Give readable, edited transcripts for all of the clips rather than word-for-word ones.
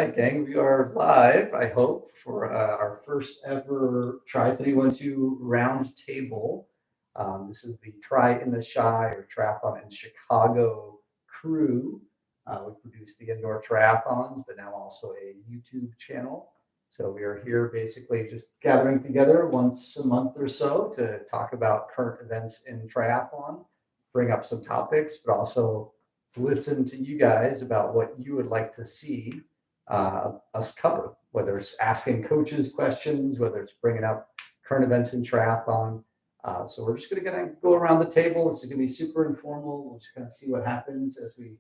Hi, gang. We are live, I hope, for our first ever Tri312 Roundtable. This is the Try in the Shy or Triathlon in Chicago crew. We produce the indoor triathlons, but now also a YouTube channel. So we are here basically just gathering together once a month or so to talk about current events in triathlon, bring up some topics, but also listen to you guys about what you would like to see us cover, whether it's asking coaches questions, whether it's bringing up current events in triathlon. So we're just going to go around the table. This is going to be super informal. We'll just kind of see what happens as we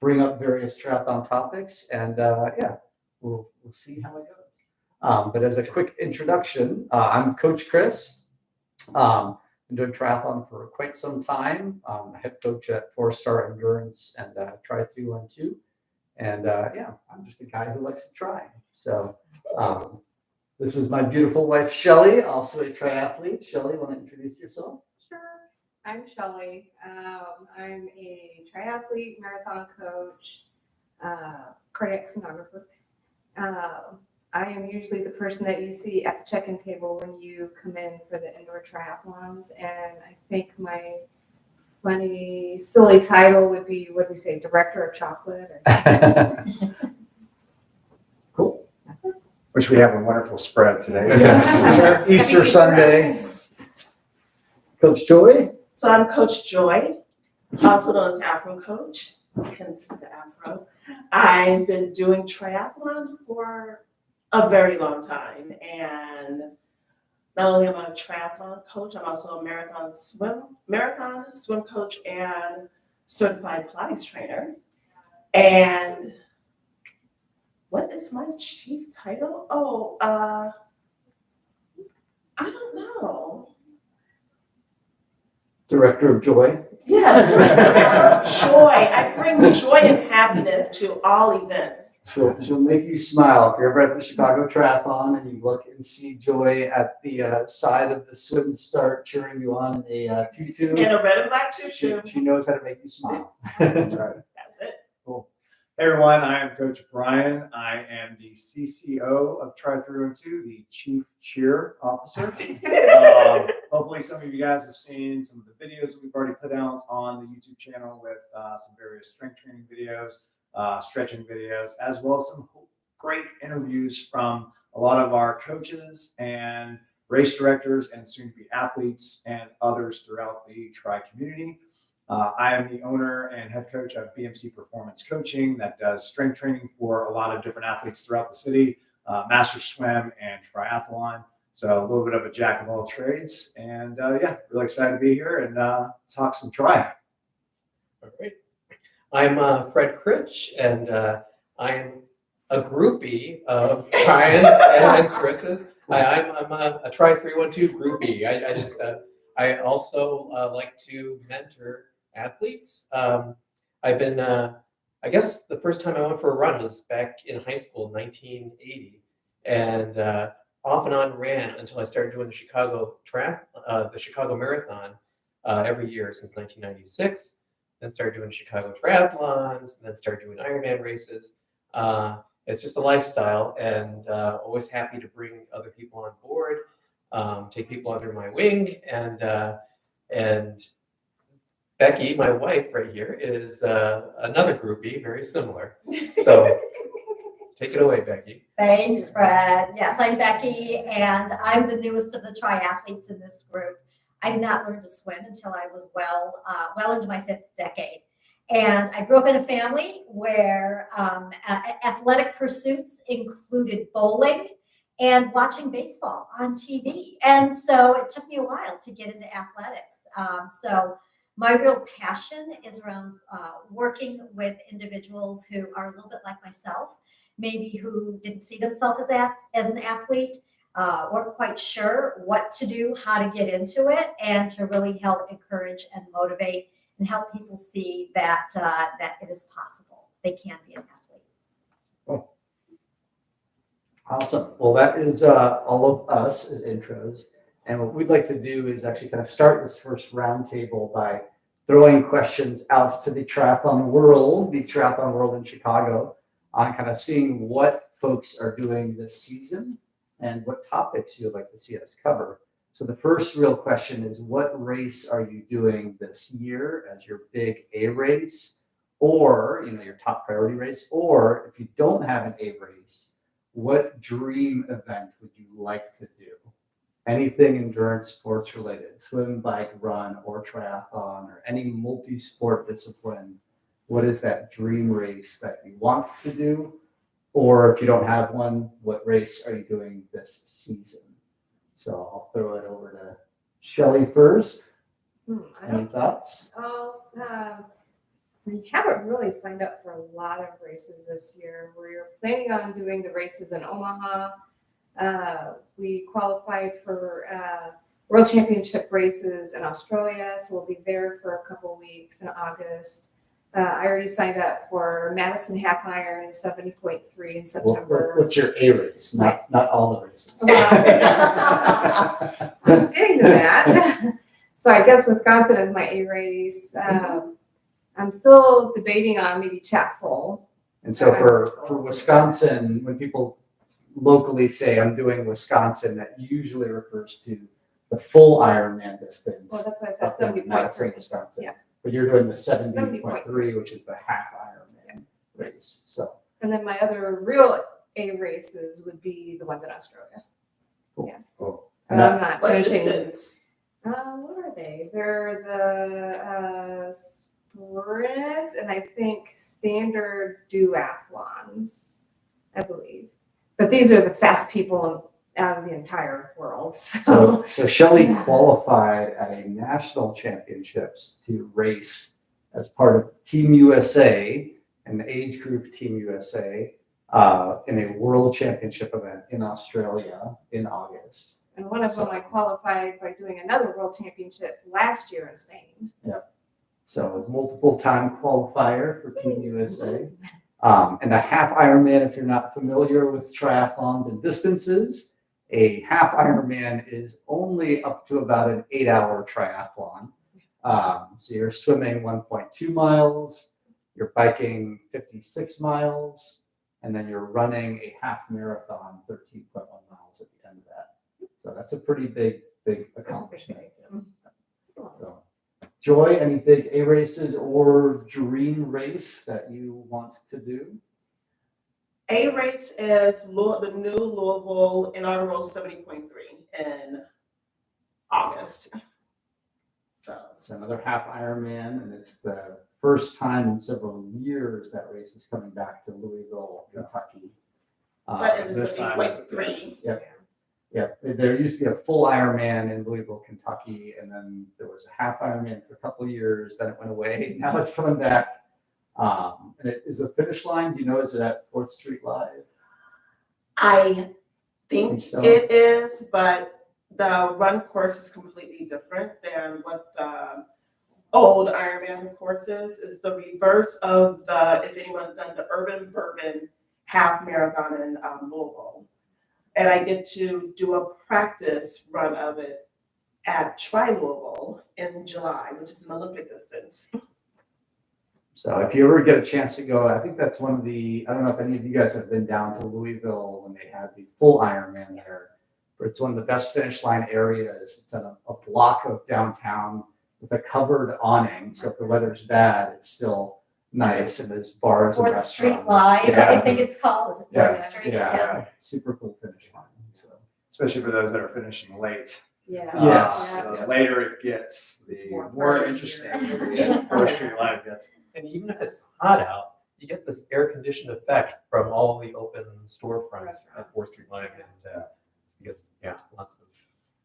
bring up various triathlon topics, and yeah, we'll see how it goes. But as a quick introduction, I'm Coach Chris. Been doing triathlon for quite some time. Head coach at 4-Star Endurance and Tri312. And yeah, I'm just a guy who likes to try. So this is my beautiful wife, Shelly, also a triathlete. Shelly, want to introduce yourself? Sure. I'm Shelly. I'm a triathlete, marathon coach, cardiac sonographer. I am usually the person that you see at the check-in table when you come in for the indoor triathlons. And I think my funny, silly title would be, what do we say, Director of Chocolate? Or Cool. That's it. Which we have a wonderful spread today. Yes. Easter Sunday. Coach Joy? So I'm Coach Joy, also known as Afro Coach, hence the Afro. I've been doing triathlon for a very long time, and not only am I a triathlon coach, I'm also a marathon swim coach and certified Pilates trainer. And what is my chief title? Oh, I don't know. Director of Joy. Yeah, joy. I bring joy and happiness to all events. She'll make you smile. If you're ever at the Chicago Triathlon and you look and see Joy at the side of the swim start cheering you on in a tutu, And a red and black tutu. she knows how to make you smile. That's right. That's it. Cool. Hey everyone, I am Coach Brian. I am the CCO of Tri312, the Chief Cheer Officer. Hopefully some of you guys have seen some of the videos that we've already put out on the YouTube channel with some various strength training videos, stretching videos, as well as some great interviews from a lot of our coaches and race directors and soon-to-be athletes and others throughout the Tri community. I am the owner and head coach of BMC Performance Coaching that does strength training for a lot of different athletes throughout the city, master swim and triathlon. So a little bit of a jack of all trades, and yeah, really excited to be here and talk some tri. All right. I'm Fred Critch, and I'm a groupie of Brian's and Chris's. I'm a Tri312 groupie. I also like to mentor athletes. I've been, I guess the first time I went for a run was back in high school, 1980, and off and on ran until I started doing the Chicago Marathon every year since 1996. Then started doing Chicago triathlons, and then started doing Ironman races. It's just a lifestyle, and always happy to bring other people on board, take people under my wing, and Becky, my wife right here, is another groupie, very similar. So take it away, Becky. Thanks, Fred. Yes, I'm Becky, and I'm the newest of the triathletes in this group. I did not learn to swim until I was well into my 5th decade. And I grew up in a family where athletic pursuits included bowling and watching baseball on TV. And so it took me a while to get into athletics. So my real passion is around working with individuals who are a little bit like myself, maybe who didn't see themselves as an athlete, weren't quite sure what to do, how to get into it, and to really help encourage and motivate and help people see that that it is possible. They can be an athlete. Cool. Awesome. Well, that is all of us as intros. And what we'd like to do is actually kind of start this first roundtable by throwing questions out to the triathlon world in Chicago, on kind of seeing what folks are doing this season and what topics you'd like to see us cover. So the first real question is, what race are you doing this year as your big A race, or your top priority race? Or if you don't have an A race, what dream event would you like to do? Anything endurance sports related, swim, bike, run, or triathlon, or any multi-sport discipline. What is that dream race that you want to do? Or if you don't have one, what race are you doing this season? So I'll throw it over to Shelly first. Any thoughts? We haven't really signed up for a lot of races this year. We're planning on doing the races in Omaha. We qualified for World Championship races in Australia, so we'll be there for a couple weeks in August. I already signed up for Madison Half Iron 70.3 in September. What's your A race? Not all the races. I was getting to that. So I guess Wisconsin is my A race. I'm still debating on maybe Chatfull. And so for Wisconsin, when people locally say I'm doing Wisconsin, that usually refers to the full Ironman distance. Well, that's why I said up in Madison, 70.3. Wisconsin. Yeah. But you're doing the 70.3, which is the half Ironman race. So And then my other real A races would be the ones in Australia. cool. Yeah. Cool. So And I'm not What finishing. distance? What are they? They're the sprint and I think standard duathlons, I believe. But these are the fast people out of the entire world. So Shelly qualified at a national championships to race as part of Team USA and the age group Team USA in a world championship event in Australia in August. And one of them I qualified by doing another world championship last year in Spain. So multiple time qualifier for Team USA. And a half Ironman, if you're not familiar with triathlons and distances, a half Ironman is only up to about an 8-hour triathlon. So you're swimming 1.2 miles, you're biking 56 miles, and then you're running a half marathon, 13.1 miles at the end of that. So that's a pretty big accomplishment. So, Joy, any big A races or dream race that you want to do? A race is the new Louisville inaugural 70.3 in August. So it's another half Ironman, and it's the first time in several years that race is coming back to Louisville, Kentucky. But it is this time it's 70.3. Yeah, there used to be a full Ironman in Louisville, Kentucky, and then there was a half Ironman for a couple of years. Then it went away. Now it's coming back. And it is a finish line. Do you know, is it at 4th Street Live? I think So. it is, but the run course is completely different than what the old Ironman course is the reverse of if anyone's done the Urban Bourbon half marathon in Louisville. And I get to do a practice run of it at Tri-Louisville in July, which is an Olympic distance. So if you ever get a chance to go, I think that's one of I don't know if any of you guys have been down to Louisville when they had the full Ironman there, but it's one of the best finish line areas. It's on a block of downtown with a covered awning. So if the weather's bad, it's still nice, and there's bars and 4th restaurants. Street Live, Yeah. I think it's called, is it 4th Street? Yeah, super cool finish line. So Especially for those that are finishing late. Yeah. Yes. The later it gets, the More more fun. interesting Yeah. 4th Street Live gets. And even if it's hot out, you get this air conditioned effect from all the open storefronts at 4th Street Live, and you get lots of.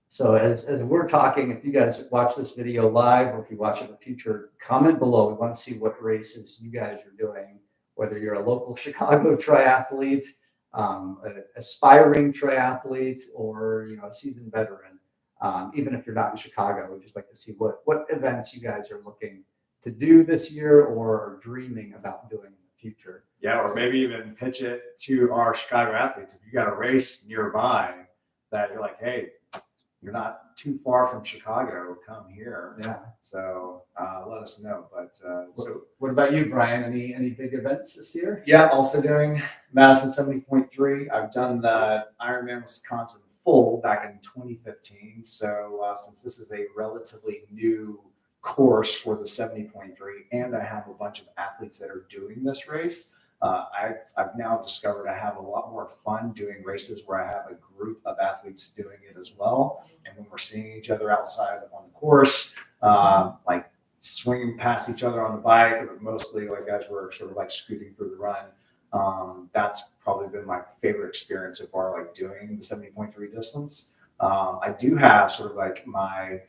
So as we're talking, if you guys watch this video live or if you watch it in the future, comment below. We want to see what races you guys are doing, whether you're a local Chicago triathlete, an aspiring triathlete, or a seasoned veteran. Even if you're not in Chicago, we'd just like to see what events you guys are looking to do this year or are dreaming about doing in the future. Yeah, or maybe even pitch it to our Chicago athletes. If you got a race nearby that you're like, hey, you're not too far from Chicago, come here. Yeah. So let us know. But so What about you, Brian? Any big events this year? yeah, also doing Madison 70.3. I've done the Ironman Wisconsin full back in 2015. So since this is a relatively new course for the 70.3, and I have a bunch of athletes that are doing this race, I've now discovered I have a lot more fun doing races where I have a group of athletes doing it as well. And when we're seeing each other outside on the course, like swinging past each other on the bike, but mostly like as we're sort of like scooting through the run, that's probably been my favorite experience so far, like doing the 70.3 distance. I do have sort of like my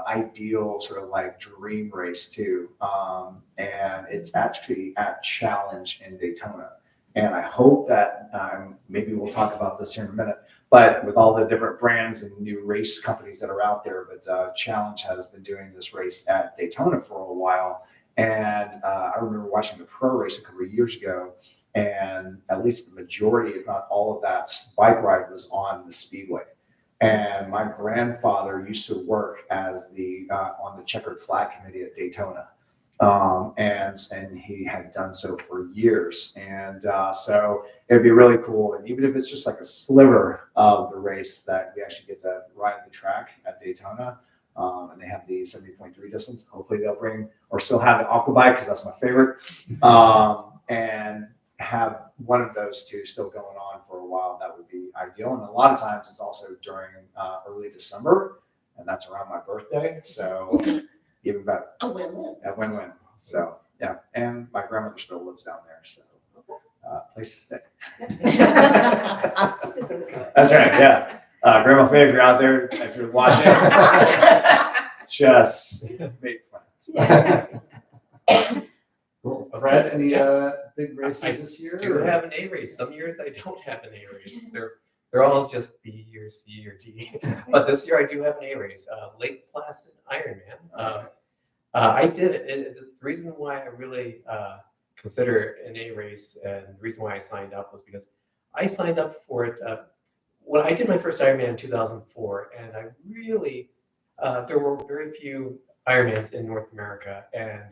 ideal sort of like dream race too. And it's actually at Challenge in Daytona. And I hope that maybe we'll talk about this here in a minute, but with all the different brands and new race companies that are out there, but Challenge has been doing this race at Daytona for a while. And I remember watching the pro race a couple of years ago, and at least the majority, if not all of that bike ride was on the Speedway. And my grandfather used to work as the on the checkered flag committee at Daytona, and he had done so for years. And so it'd be really cool. And even if it's just like a sliver of the race that we actually get to ride the track at Daytona, and they have the 70.3 distance. Hopefully they'll bring or still have an aqua bike because that's my favorite, and have one of those two still going on for a while. That would be ideal. And a lot of times it's also during early December, and that's around my birthday. So even better. A win-win. A win-win. So yeah, and my grandmother still lives down there, so place to stay. That's right. Yeah, Grandma Faye, if you're out there, if you're watching, just make friends. Cool. Fred, any big races this year? I do have an A race. Some years I don't have an A race. They're all just B or C or D. But this year I do have an A race, Lake Placid Ironman. I did it. The reason why I really consider an A race and the reason why I signed up was because I signed up for it when I did my first Ironman in 2004, and I really there were very few Ironmans in North America, and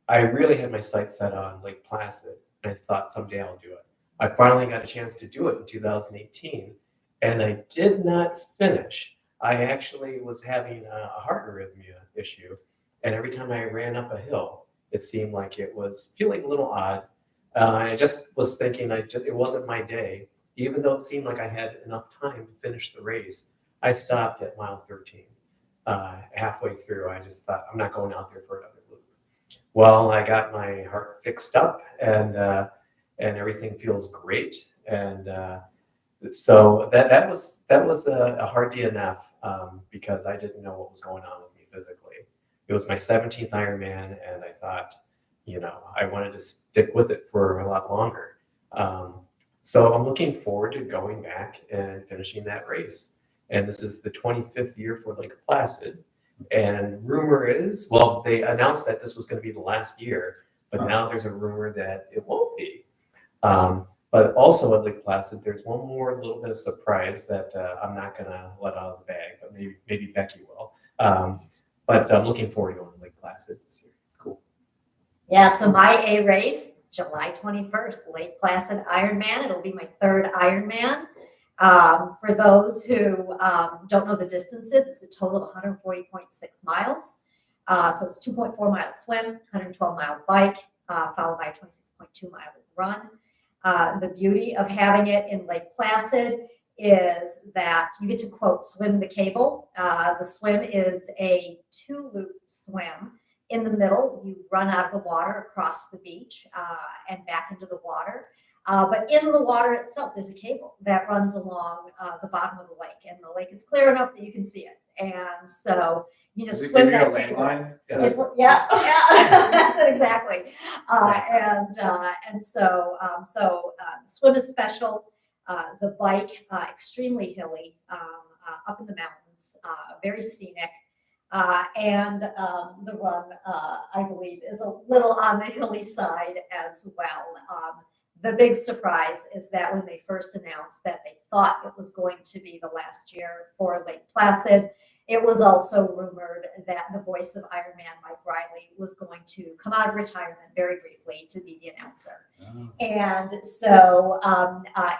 I really had my sights set on Lake Placid, and I thought someday I'll do it. I finally got a chance to do it in 2018, and I did not finish. I actually was having a heart arrhythmia issue, and every time I ran up a hill, it seemed like it was feeling a little odd. I just was thinking it wasn't my day, even though it seemed like I had enough time to finish the race. I stopped at mile 13. Halfway through, I just thought, I'm not going out there for another loop. Well, I got my heart fixed up, and everything feels great. And so that was a hard DNF because I didn't know what was going on with me physically. It was my 17th Ironman, and I thought, I wanted to stick with it for a lot longer. So I'm looking forward to going back and finishing that race. And this is the 25th year for Lake Placid. And rumor is, well, they announced that this was going to be the last year, but now there's a rumor that it won't be. But also at Lake Placid, there's one more little bit of surprise that I'm not going to let out of the bag, but maybe Becky will. But I'm looking forward to going to Lake Placid this year. Cool. Yeah, so my A race, July 21st, Lake Placid Ironman. It'll be my third Ironman. For those who don't know the distances, it's a total of 140.6 miles. So it's 2.4 mile swim, 112 mile bike, followed by a 26.2 mile run. The beauty of having it in Lake Placid is that you get to, quote, swim the cable. The swim is a 2-loop swim. In the middle, you run out of the water across the beach and back into the water. But in the water itself, there's a cable that runs along the bottom of the lake, and the lake is clear enough that you can see it. And so you just swim that cable. Yeah, that's it exactly. And so the swim is special. The bike extremely hilly, up in the mountains, very scenic. And the run, I believe, is a little on the hilly side as well. the big surprise is that when they first announced that they thought it was going to be the last year for Lake Placid, it was also rumored that the voice of Ironman, Mike Riley, was going to come out of retirement very briefly to be the announcer. Oh. And so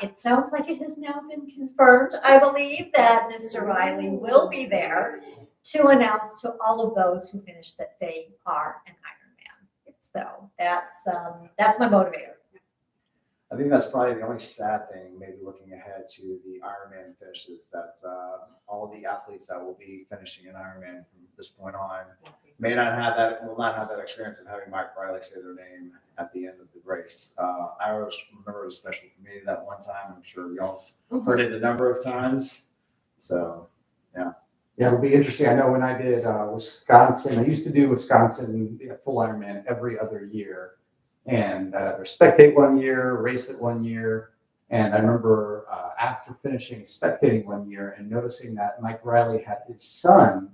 it sounds like it has now been confirmed, I believe, that Mr. Riley will be there to announce to all of those who finish that they are an Ironman. So that's my motivator. I think that's probably the only sad thing, maybe looking ahead to the Ironman finishes, that all the athletes that will be finishing an Ironman from this point on will not have that experience of having Mike Riley say their name at the end of the race. I always remember it was special for me that one time. I'm sure y'all have heard it a number of times. So, yeah. Yeah, it'll be interesting. I know when I did Wisconsin, I used to do Wisconsin full Ironman every other year. And spectate one year, race it one year. And I remember after finishing spectating one year and noticing that Mike Riley had his son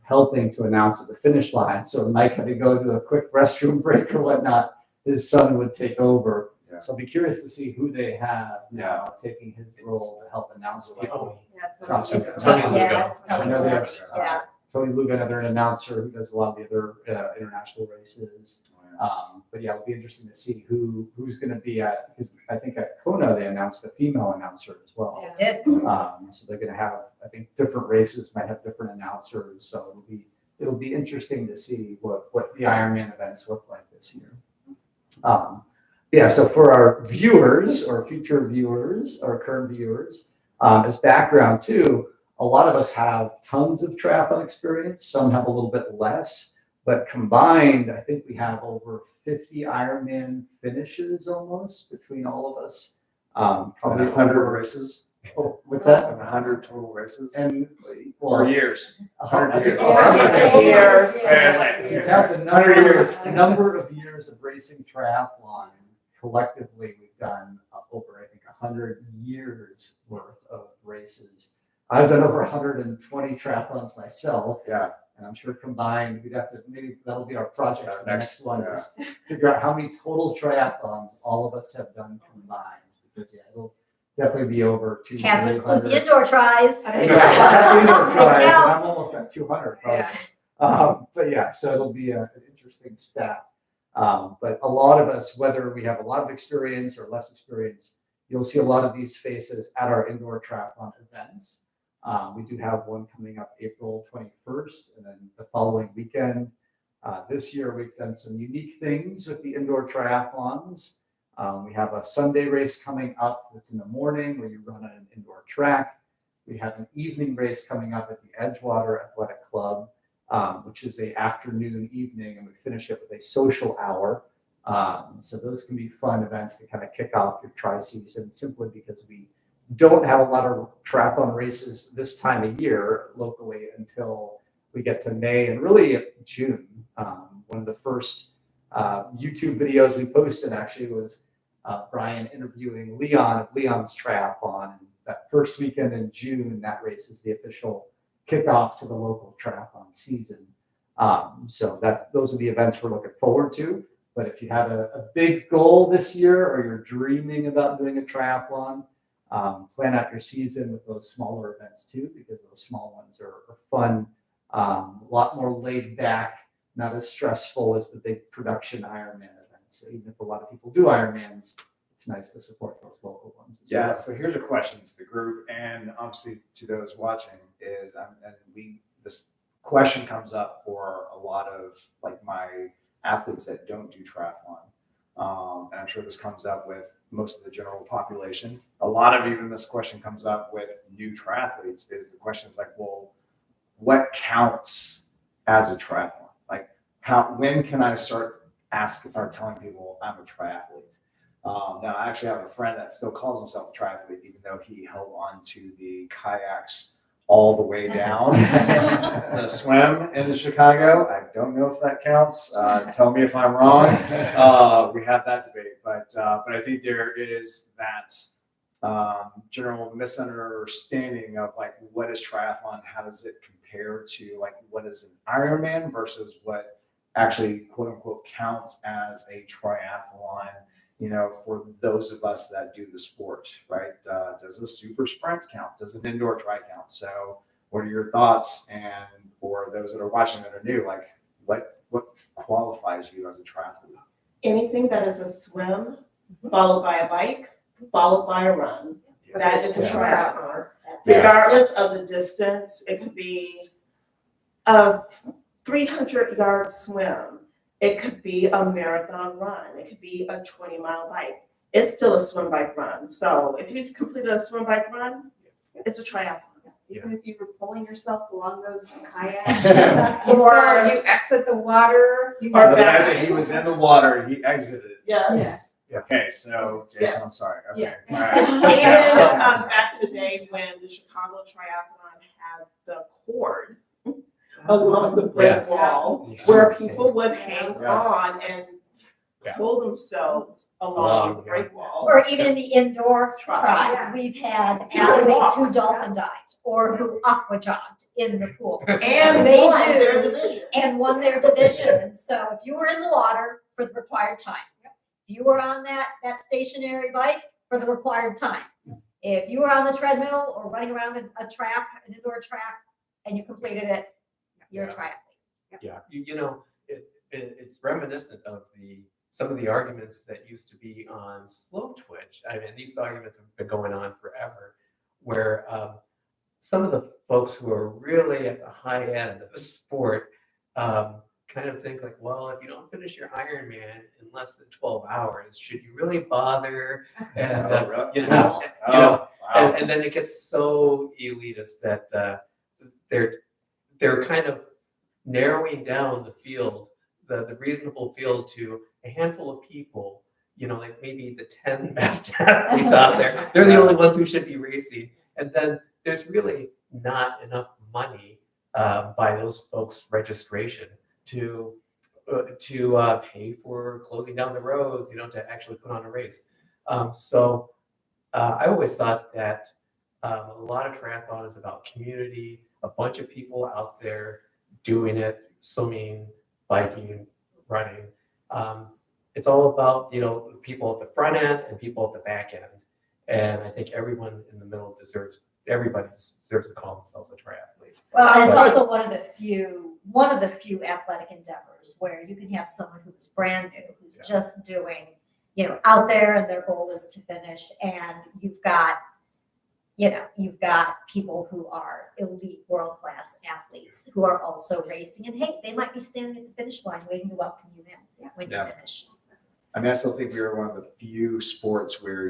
helping to announce at the finish line. So Mike had to go to a quick restroom break or whatnot. His son would take over. Yeah. So I'll be curious to see who they have now taking his role to help announce people. That's what It's Tony Tony, Lugo. it's Tony I know they have, Tony, yeah. Tony Lugo, another announcer who does a lot of the other international races. But yeah, it'll be interesting to see who's going to be at, because I think at Kona they announced a female announcer as well. Did. So they're going to have, I think, different races might have different announcers. So it'll be interesting to see what the Ironman events look like this year. Yeah, so for our viewers or future viewers or current viewers, as background too, a lot of us have tons of triathlon experience. Some have a little bit less. But combined, I think we have over 50 Ironman finishes almost between all of us. Probably 100 races. Oh, what's that? 100 total races. And Or years. 100 years. Years. You have the 100 years. number of years of racing triathlon. Collectively, we've done over, I think, 100 years worth of races. I've done over 120 triathlons myself. Yeah. And I'm sure combined, we'd have to, maybe that'll be our project for the next one, yeah. is figure out how many total triathlons all of us have done combined. Because yeah, it'll definitely be over 200. Have to include the indoor tries. Yeah, the indoor tries, and I'm count. almost at 200 probably. Yeah. But yeah, so it'll be an interesting stat. But a lot of us, whether we have a lot of experience or less experience, you'll see a lot of these faces at our indoor triathlon events. We do have one coming up April 21st, and then the following weekend. This year, we've done some unique things with the indoor triathlons. We have a Sunday race coming up that's in the morning where you run on an indoor track. We have an evening race coming up at the Edgewater Athletic Club, which is an afternoon, evening, and we finish it with a social hour. So those can be fun events to kind of kick off your tri-season, simply because we don't have a lot of triathlon races this time of year locally until we get to May and really June. One of the first YouTube videos we posted actually was Brian interviewing Leon of Leon's Triathlon. And that first weekend in June, that race is the official kickoff to the local triathlon season. So those are the events we're looking forward to. But if you have a big goal this year, or you're dreaming about doing a triathlon, plan out your season with those smaller events too, because those small ones are fun, a lot more laid back, not as stressful as the big production Ironman events. So even if a lot of people do Ironmans, it's nice to support those local ones. Yeah. So here's a question to the group, and obviously to those watching is, this question comes up for a lot of like my athletes that don't do triathlon. And I'm sure this comes up with most of the general population. A lot of even this question comes up with new triathletes, is the question is like, well, what counts as a triathlon? Like when can I start asking or telling people I'm a triathlete? Now I actually have a friend that still calls himself a triathlete, even though he held on to the kayaks all the way down the swim in Chicago. I don't know if that counts. Tell me if I'm wrong. We have that debate, but I think there is that general misunderstanding of like, what is triathlon? How does it compare to like what is an Ironman versus what actually quote unquote counts as a triathlon? you know, for those of us that do the sport, right? Does a super sprint count? Does an indoor tri count? So what are your thoughts? And for those that are watching that are new, like what qualifies you as a triathlete? Anything that is a swim, followed by a bike, followed by a run. That is a Yeah. triathlon. That's it. Regardless of the distance, it could be a 300-yard swim. It could be a marathon run. It could be a 20-mile bike. It's still a swim, bike, run. So if you completed a swim, bike, run, it's a triathlon. Even if you were pulling yourself along those kayaks, or Or- you exit the water, you Or So the back- fact that he was in the water, he exited. Yes. Okay, so Jason, I'm Yes. sorry. Okay. Yeah. All right. And back in the day when the Chicago Triathlon had the cord along the brick Yes. wall, Yes. where people would hang Yeah. on and Yeah. pull themselves along the brick wall. Or even in the indoor Try. tries, Yeah. we've had You can athletes walk. who dolphin dived or who aqua jogged in the pool. And They won do. their division. And won their division. And so if you were in the water for the required time, if you were on that stationary bike for the required time, if you were on the treadmill or running around a track, an indoor track, and you completed it, you're a Yeah. triathlete. Yeah, you know, it's reminiscent of some of the arguments that used to be on slow twitch. I mean, these arguments have been going on forever, where some of the folks who are really at the high end of the sport kind of think like, well, if you don't finish your Ironman in less than 12 hours, should you really bother? And Oh, really? you know, Oh, you know, wow. and then it gets so elitist that they're kind of narrowing down the field, the reasonable field, to a handful of people, you know, like maybe the 10 best athletes out there. They're the only ones who should be racing. And then there's really not enough money by those folks' registration to pay for closing down the roads, you know, to actually put on a race. So I always thought that a lot of triathlon is about community, a bunch of people out there doing it, swimming, biking, running. It's all about, you know, people at the front end and people at the back end. And I think everyone in the middle everybody deserves to call themselves a triathlete. Well, and it's Right. also one of the few athletic endeavors where you can have someone who's brand new, who's Yeah. just doing, you know, out there, and their goal is to finish, and you've got people who are elite world-class athletes who are also racing, and hey, they might be standing at the finish line waiting to welcome you in when you Yeah. finish. I mean, I still think we are one of the few sports where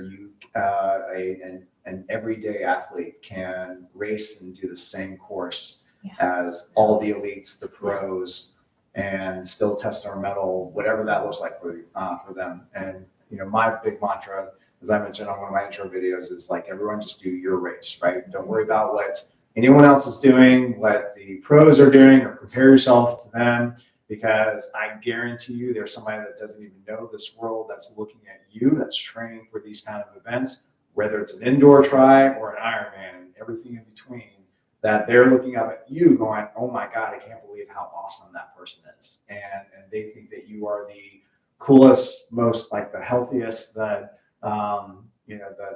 an everyday athlete can race and do the same course Yeah. as all the elites, the pros, and still test our mettle, whatever that looks like for them. And you know, my big mantra, as I mentioned on one of my intro videos, is like, everyone just do your race, right? Don't worry about what anyone else is doing, what the pros are doing, or compare yourself to them. Because I guarantee you there's somebody that doesn't even know this world that's looking at you, that's training for these kind of events, whether it's an indoor tri or an Ironman and everything in between, that they're looking up at you going, oh my God, I can't believe how awesome that person is. And they think that you are the coolest, most like the healthiest, the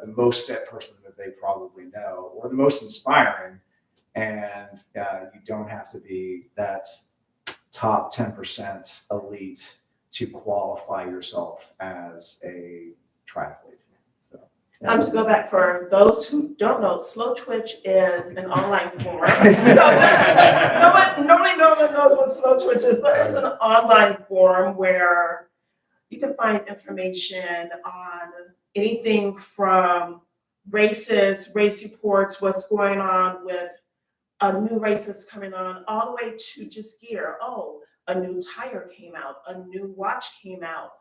most fit person that they probably know, or the most inspiring. And you don't have to be that top 10% elite to qualify yourself as a triathlete. So, To go back, for those who don't know, Slow Twitch is an online forum. Normally no one knows what Slow Twitch is, but it's an online forum where you can find information on anything from races, race reports, what's going on with new races coming on, all the way to just gear. Oh, a new tire came out, a new watch came out,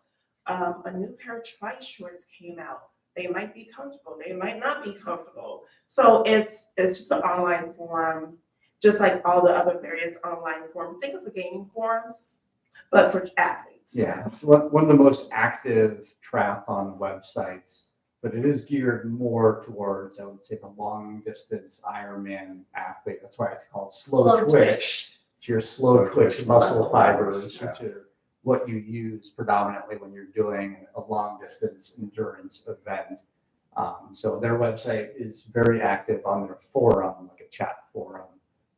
a new pair of tri shorts came out. They might be comfortable, they might not be comfortable. So it's just an online forum, just like all the other various online forums. Think of the gaming forums, but for athletes. Yeah, it's one of the most active triathlon websites, but it is geared more towards, I would say, the long distance Ironman athlete. That's why it's called slow twitch. It's your slow twitch muscle fibers, Yeah. which are what you use predominantly when you're doing a long distance endurance event. So their website is very active on their forum, like a chat forum.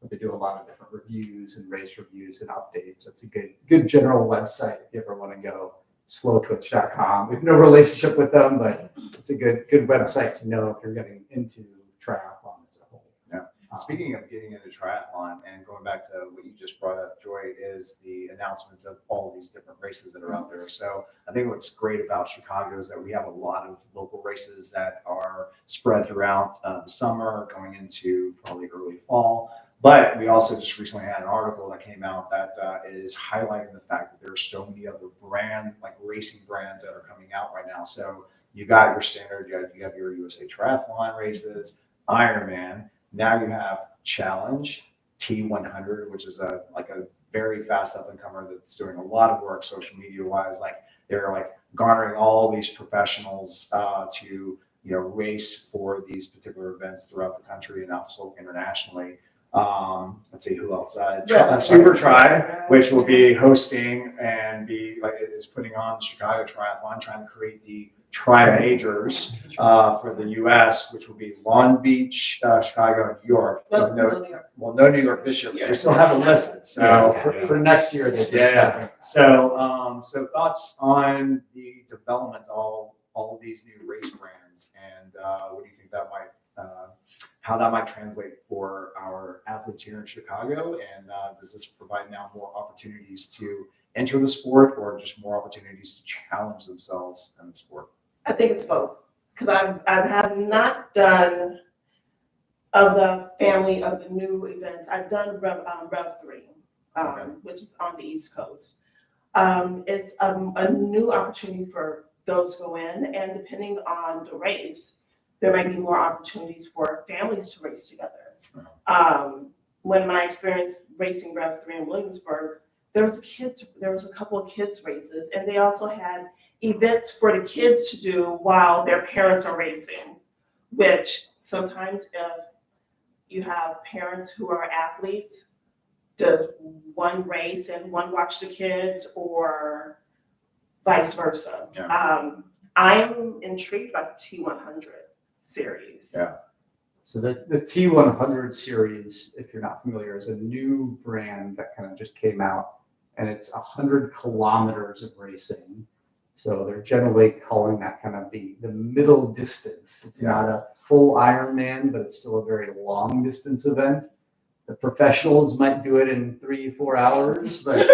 They do a lot of different reviews and race reviews and updates. It's a good general website if you ever want to go. Slowtwitch.com. We have no relationship with them, but it's a good website to know if you're getting into triathlon as a whole. Yeah. Speaking of getting into triathlon and going back to what you just brought up, Joy, is the announcements of all these different races that are out there. So I think what's great about Chicago is that we have a lot of local races that are spread throughout the summer, going into probably early fall. But we also just recently had an article that came out that is highlighting the fact that there are so many other racing brands that are coming out right now. So you got your standard, you have your USA Triathlon races, Ironman. Now you have Challenge, T100, which is a very fast up and comer that's doing a lot of work social media wise. They're garnering all these professionals to race for these particular events throughout the country and also internationally. Let's see who else. Super Tri, which will be hosting and is putting on the Chicago Triathlon, trying to create the Tri Majors for the U.S., which will be Long Beach, Chicago, and New York. No New York. Well, no New York this year. They still haven't listed. So For next year, they So thoughts on the development of all of these new race brands, and what do you think that might? How that might translate for our athletes here in Chicago, and does this provide now more opportunities to enter the sport, or just more opportunities to challenge themselves in the sport? I think it's both, because I have not done of the family of the new events. I've done Rev 3, which is on the East Coast. It's a new opportunity for those to go in, and depending on the race, there might be more opportunities for families to race together. When my experience racing Rev 3 in Williamsburg, there was a couple of kids races, and they also had events for the kids to do while their parents are racing, which sometimes if you have parents who are athletes, does one race and one watch the kids, or vice versa. Yeah. I'm intrigued by the T100 series. Yeah. So the T100 series, if you're not familiar, is a new brand that kind of just came out, and it's 100 kilometers of racing. So they're generally calling that kind of the middle distance. It's not a full Ironman, but it's still a very long distance event. The professionals might do it in 3-4 hours, but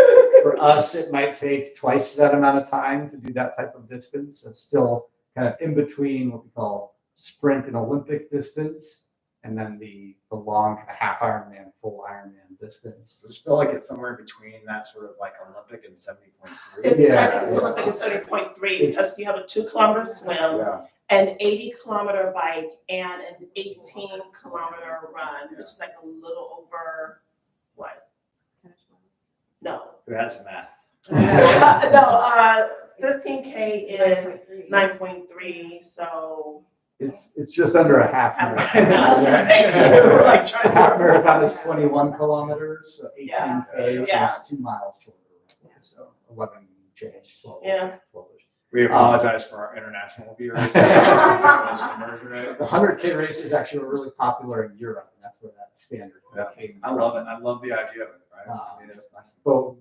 for us, it might take twice that amount of time to do that type of distance. So it's still kind of in between what we call sprint and Olympic distance, and then the long kind of half Ironman, full Ironman distance. Does it feel like it's somewhere in between that sort of Olympic and 70.3? It's Yeah. Olympic and 70.3 because you have a 2-kilometer swim, Yeah. an 80-kilometer bike, and an 18-kilometer run, which is a little over what? No. Who has math? No, 15K is 9.3, so. It's just under a half Thank marathon. you. A half marathon is 21 kilometers, so 18K Yeah. is 2 miles shorter. So 11J, 12. Yeah. 12-ish. We apologize for our international viewers. The 100K races actually were really popular in Europe, and that's where that standard came I from. love it. I love the idea of it. Right? It's nice. But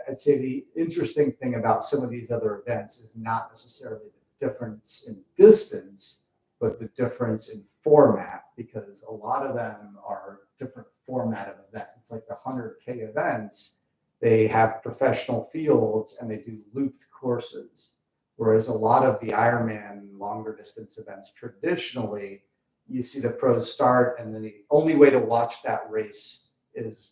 I'd say the interesting thing about some of these other events is not necessarily the difference in distance, but the difference in format, because a lot of them are different format of events. Like the 100K events, they have professional fields and they do looped courses. Whereas a lot of the Ironman longer distance events, traditionally, you see the pros start, and then the only way to watch that race is,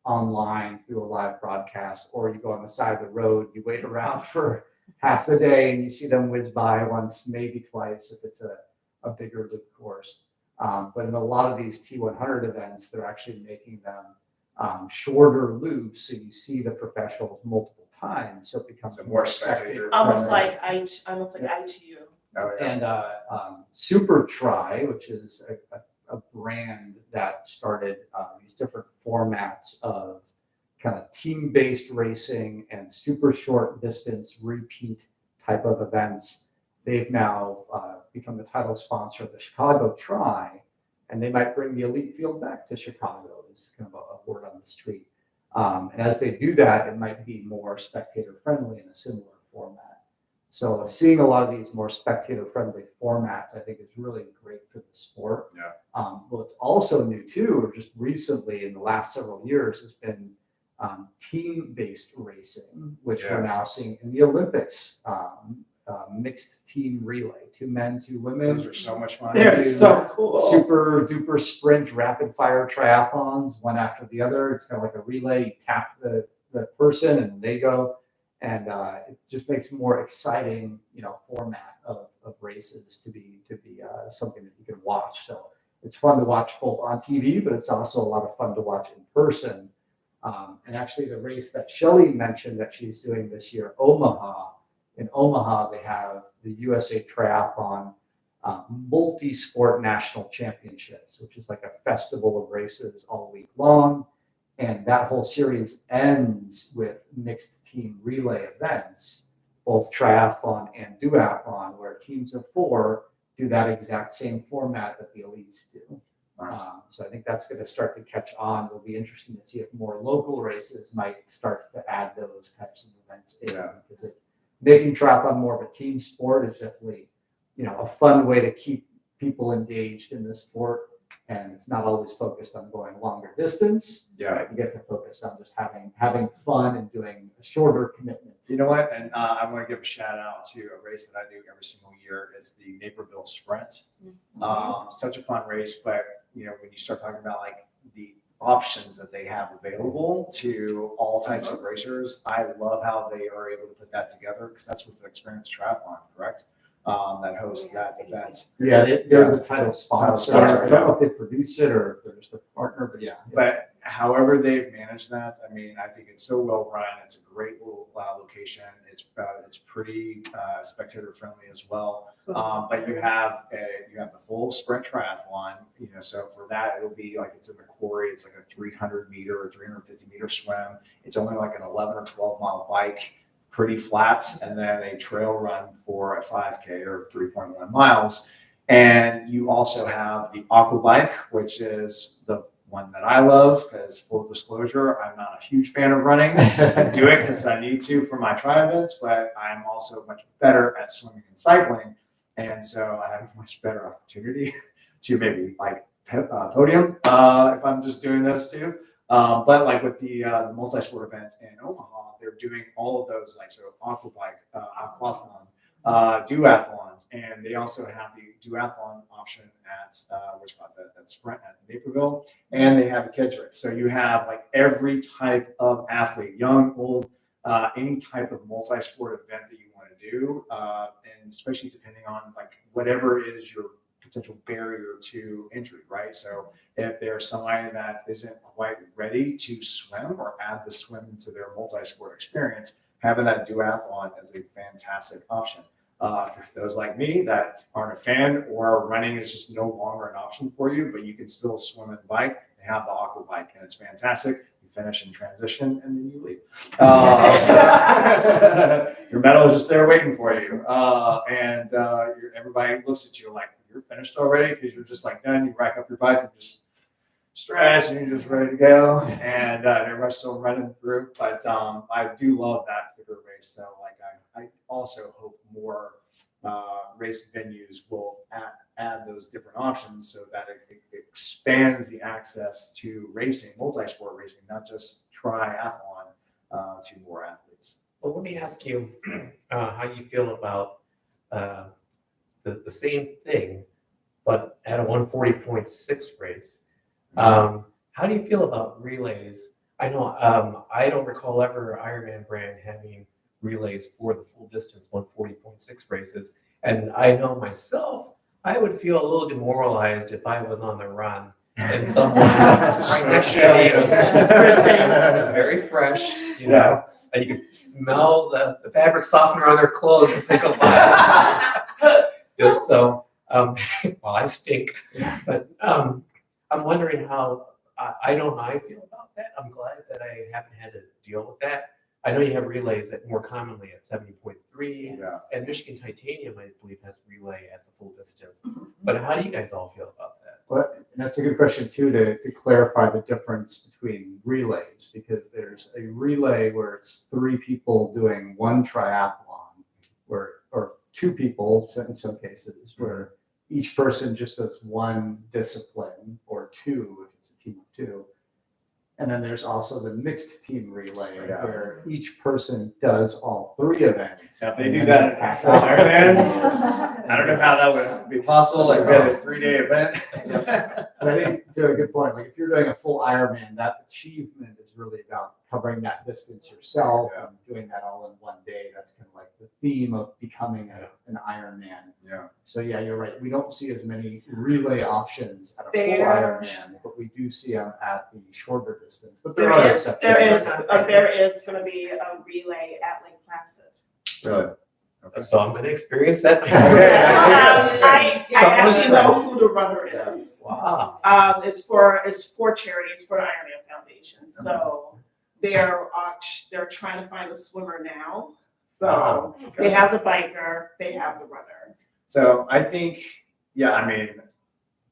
online through a live broadcast, or you go on the side of the road, you wait around for half the day, and you see them whiz by once, maybe twice, if it's a bigger loop course. But in a lot of these T100 events, they're actually making them shorter loops, so you see the professionals multiple times, so it becomes So more more spectator Almost friendly. like ITU. Oh, yeah. And Super Tri, which is a brand that started these different formats of kind of team-based racing and super short distance repeat type of events. They've now become the title sponsor of the Chicago Tri, and they might bring the elite field back to Chicago, is kind of a word on the street. And as they do that, it might be more spectator friendly in a similar format. So seeing a lot of these more spectator friendly formats, I think is really great for the sport. Yeah. What's also new too, or just recently in the last several years, has been team-based racing, which we're now seeing in the Olympics. Mixed team relay, 2 men, 2 women. Those are so much fun. They're so cool. Super duper sprint rapid fire triathlons, one after the other. It's kind of like a relay. You tap the person and they go, and it just makes more exciting, format of races to be something that you can watch. So it's fun to watch both on TV, but it's also a lot of fun to watch in person. And actually, the race that Shelley mentioned that she's doing this year, Omaha. In Omaha, they have the USA Triathlon multi-sport national championships, which is like a festival of races all week long. And that whole series ends with mixed team relay events, both triathlon and duathlon, where teams of 4 do that exact same format that the elites do. Nice. So I think that's going to start to catch on. It'll be interesting to see if more local races might start to add those types of events in, because making triathlon more of a team sport is definitely, a fun way to keep people engaged in the sport. And it's not always focused on going longer distance. Yeah. You get to focus on just having fun and doing shorter commitments. You know what? And I want to give a shout out to a race that I do every single year. It's the Naperville Sprint. Such a fun race, but when you start talking about like the options that they have available to all types of racers, I love how they are able to put that together, because that's with Experienced Triathlon, correct? That hosts that event. Yeah, they're the title sponsor. sponsor, I don't know if they produce it or if they're just a partner, but yeah. But however they've managed that, I mean, I think it's so well run. It's a great little location. It's pretty spectator friendly as well. But you have the full sprint triathlon. So for that, it'll be like it's in the quarry. It's like a 300 meter or 350 meter swim. It's only like an 11 or 12 mile bike, pretty flat, and then a trail run for a 5K or 3.1 miles. And you also have the aqua bike, which is the one that I love, because full disclosure, I'm not a huge fan of running. I do it because I need to for my tri events, but I'm also much better at swimming and cycling. And so I have a much better opportunity to maybe like podium if I'm just doing those two. But like with the multi-sport event in Omaha, they're doing all of those, like aqua bike, aquathlon, duathlons, and they also have the duathlon option at that Sprint at Naperville, and they have a kids race. So you have like every type of athlete, young, old, any type of multi-sport event that you want to do, and especially depending on like whatever is your potential barrier to entry, right? So if there's somebody that isn't quite ready to swim or add the swim into their multi-sport experience, having that duathlon is a fantastic option. For those like me that aren't a fan, or running is just no longer an option for you, but you can still swim and bike, they have the aqua bike, and it's fantastic. You finish in transition and then you leave. Your medal is just there waiting for you. And everybody looks at you like, you're finished already, because you're just like done. You rack up your bike and just stretch, and you're just ready to go. And everybody's still running through. But I do love that particular race. So like I also hope more race venues will add those different options, so that it expands the access to racing, multi-sport racing, not just triathlon, to more athletes. Well, let me ask you how you feel about the same thing, but at a 140.6 race. How do you feel about relays? I know I don't recall ever Ironman brand having relays for the full distance 140.6 races. And I know myself, I would feel a little demoralized if I was on the run and someone right next to me was very fresh, and you could smell the fabric softener on their clothes as they go by. So, well, I stink, but I'm wondering how I know how I feel about that. I'm glad that I haven't had to deal with that. I know you have relays that more commonly at 70.3, Yeah. and Michigan Titanium, I believe, has relay at the full distance. But how do you guys all feel about that? Well, and that's a good question too, to clarify the difference between relays, because there's a relay where it's 3 people doing one triathlon, or 2 people in some cases, where each person just does one discipline, or 2 if it's a team of 2. And then there's also the mixed team relay, Yeah. where each person does all 3 events. Now, if they and do then that they at pack full out. Ironman, I don't know how that would be possible. Like, we had a 3-day event. But I think to a good point, like if you're doing a full Ironman, that achievement is really about covering that distance yourself Yeah. and doing that all in one day. That's kind of like the theme of becoming an Ironman. Yeah. So yeah, you're right. We don't see as many relay options at a full There- Ironman, but we do see them at the shorter distance. But there are exceptions. There is going to be a relay at Lake Placid. Really? So I'm going to experience that. Okay. I Someone actually said- know who the runner is. Wow. It's for charity. It's for the Ironman Foundation. So they're trying to find a swimmer now. So they have the biker, they have the runner. So I think, yeah, I mean,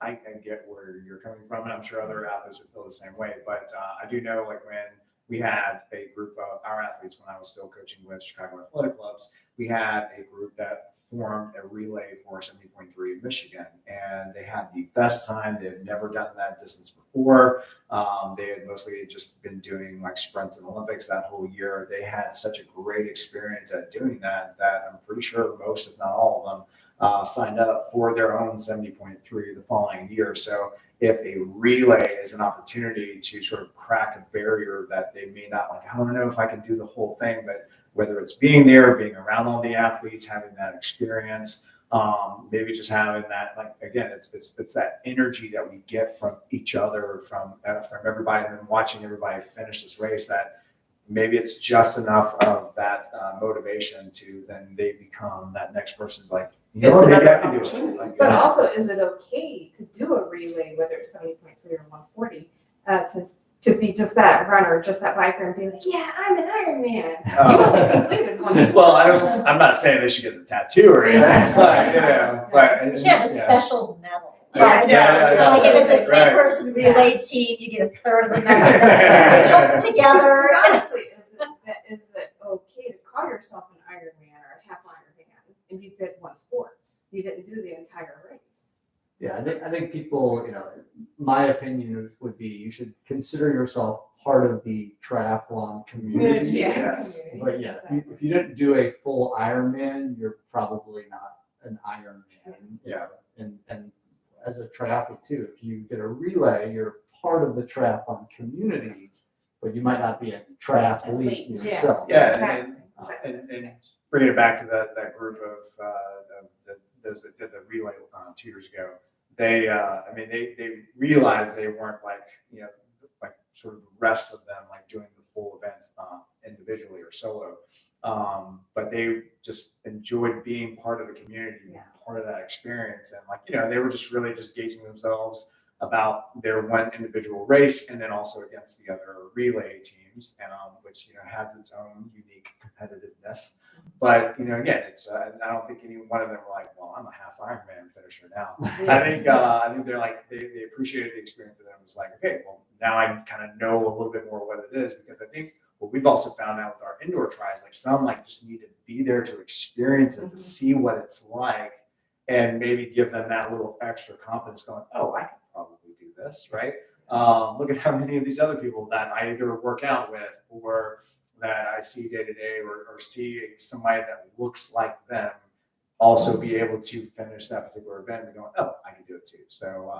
I get where you're coming from, and I'm sure other athletes would feel the same way. But I do know, like, when we had a group of our athletes when I was still coaching with Chicago Athletic Clubs, we had a group that formed a relay for 70.3 in Michigan, and they had the best time. They had never done that distance before. They had mostly just been doing like sprints and Olympics that whole year. They had such a great experience at doing that I'm pretty sure most, if not all of them, signed up for their own 70.3 the following year. So if a relay is an opportunity to sort of crack a barrier that they may not, like, I don't know if I can do the whole thing, but whether it's being there, being around all the athletes, having that experience, maybe just having that, like, again, it's that energy that we get from each other, from everybody, and then watching everybody finish this race, that maybe it's just enough of that motivation to then they become that next person, like, you know, It's maybe I another can do it. opportunity. Like, But also, is it okay to do a relay, whether it's 70.3 or 140, to be just that runner, just that biker, and be like, yeah, I'm an Ironman. You only completed one. Well, I'm not saying they should get the tattoo or anything, but, you know, but. You should have a special medal. Yeah, yeah, Like if it's a right. 3-person relay team, you get a third of the medal. Put together. Honestly, is it okay to call yourself an Ironman or a half Ironman if you did one sport? You didn't do the entire race. Yeah, I think people, my opinion would be you should consider yourself part of the triathlon community. Yes. But yeah, if you didn't do a full Ironman, you're probably not an Ironman. Yeah. And as a triathlete too, if you did a relay, you're part of the triathlon community, but you might not be a triathlete yourself. Yeah, and bringing it back to that group of those that did the relay 2 years ago, they realized they weren't like sort of the rest of them like doing the full events individually or solo, but they just enjoyed being part of the community, part of that experience, and they were just really just gauging themselves about their one individual race, and then also against the other relay teams, which has its own unique competitiveness. But again, it's I don't think any one of them were like, well, I'm a half Ironman finisher now. I think they're like they appreciated the experience, and then it was like, okay, well, now I kind of know a little bit more what it is, because I think what we've also found out with our indoor tries, like some just need to be there to experience it, to see what it's like, and maybe give them that little extra confidence, going, oh, I can probably do this, right? Look at how many of these other people that I either work out with or that I see day to day, or see somebody that looks like them also be able to finish that particular event and going, oh, I can do it too. So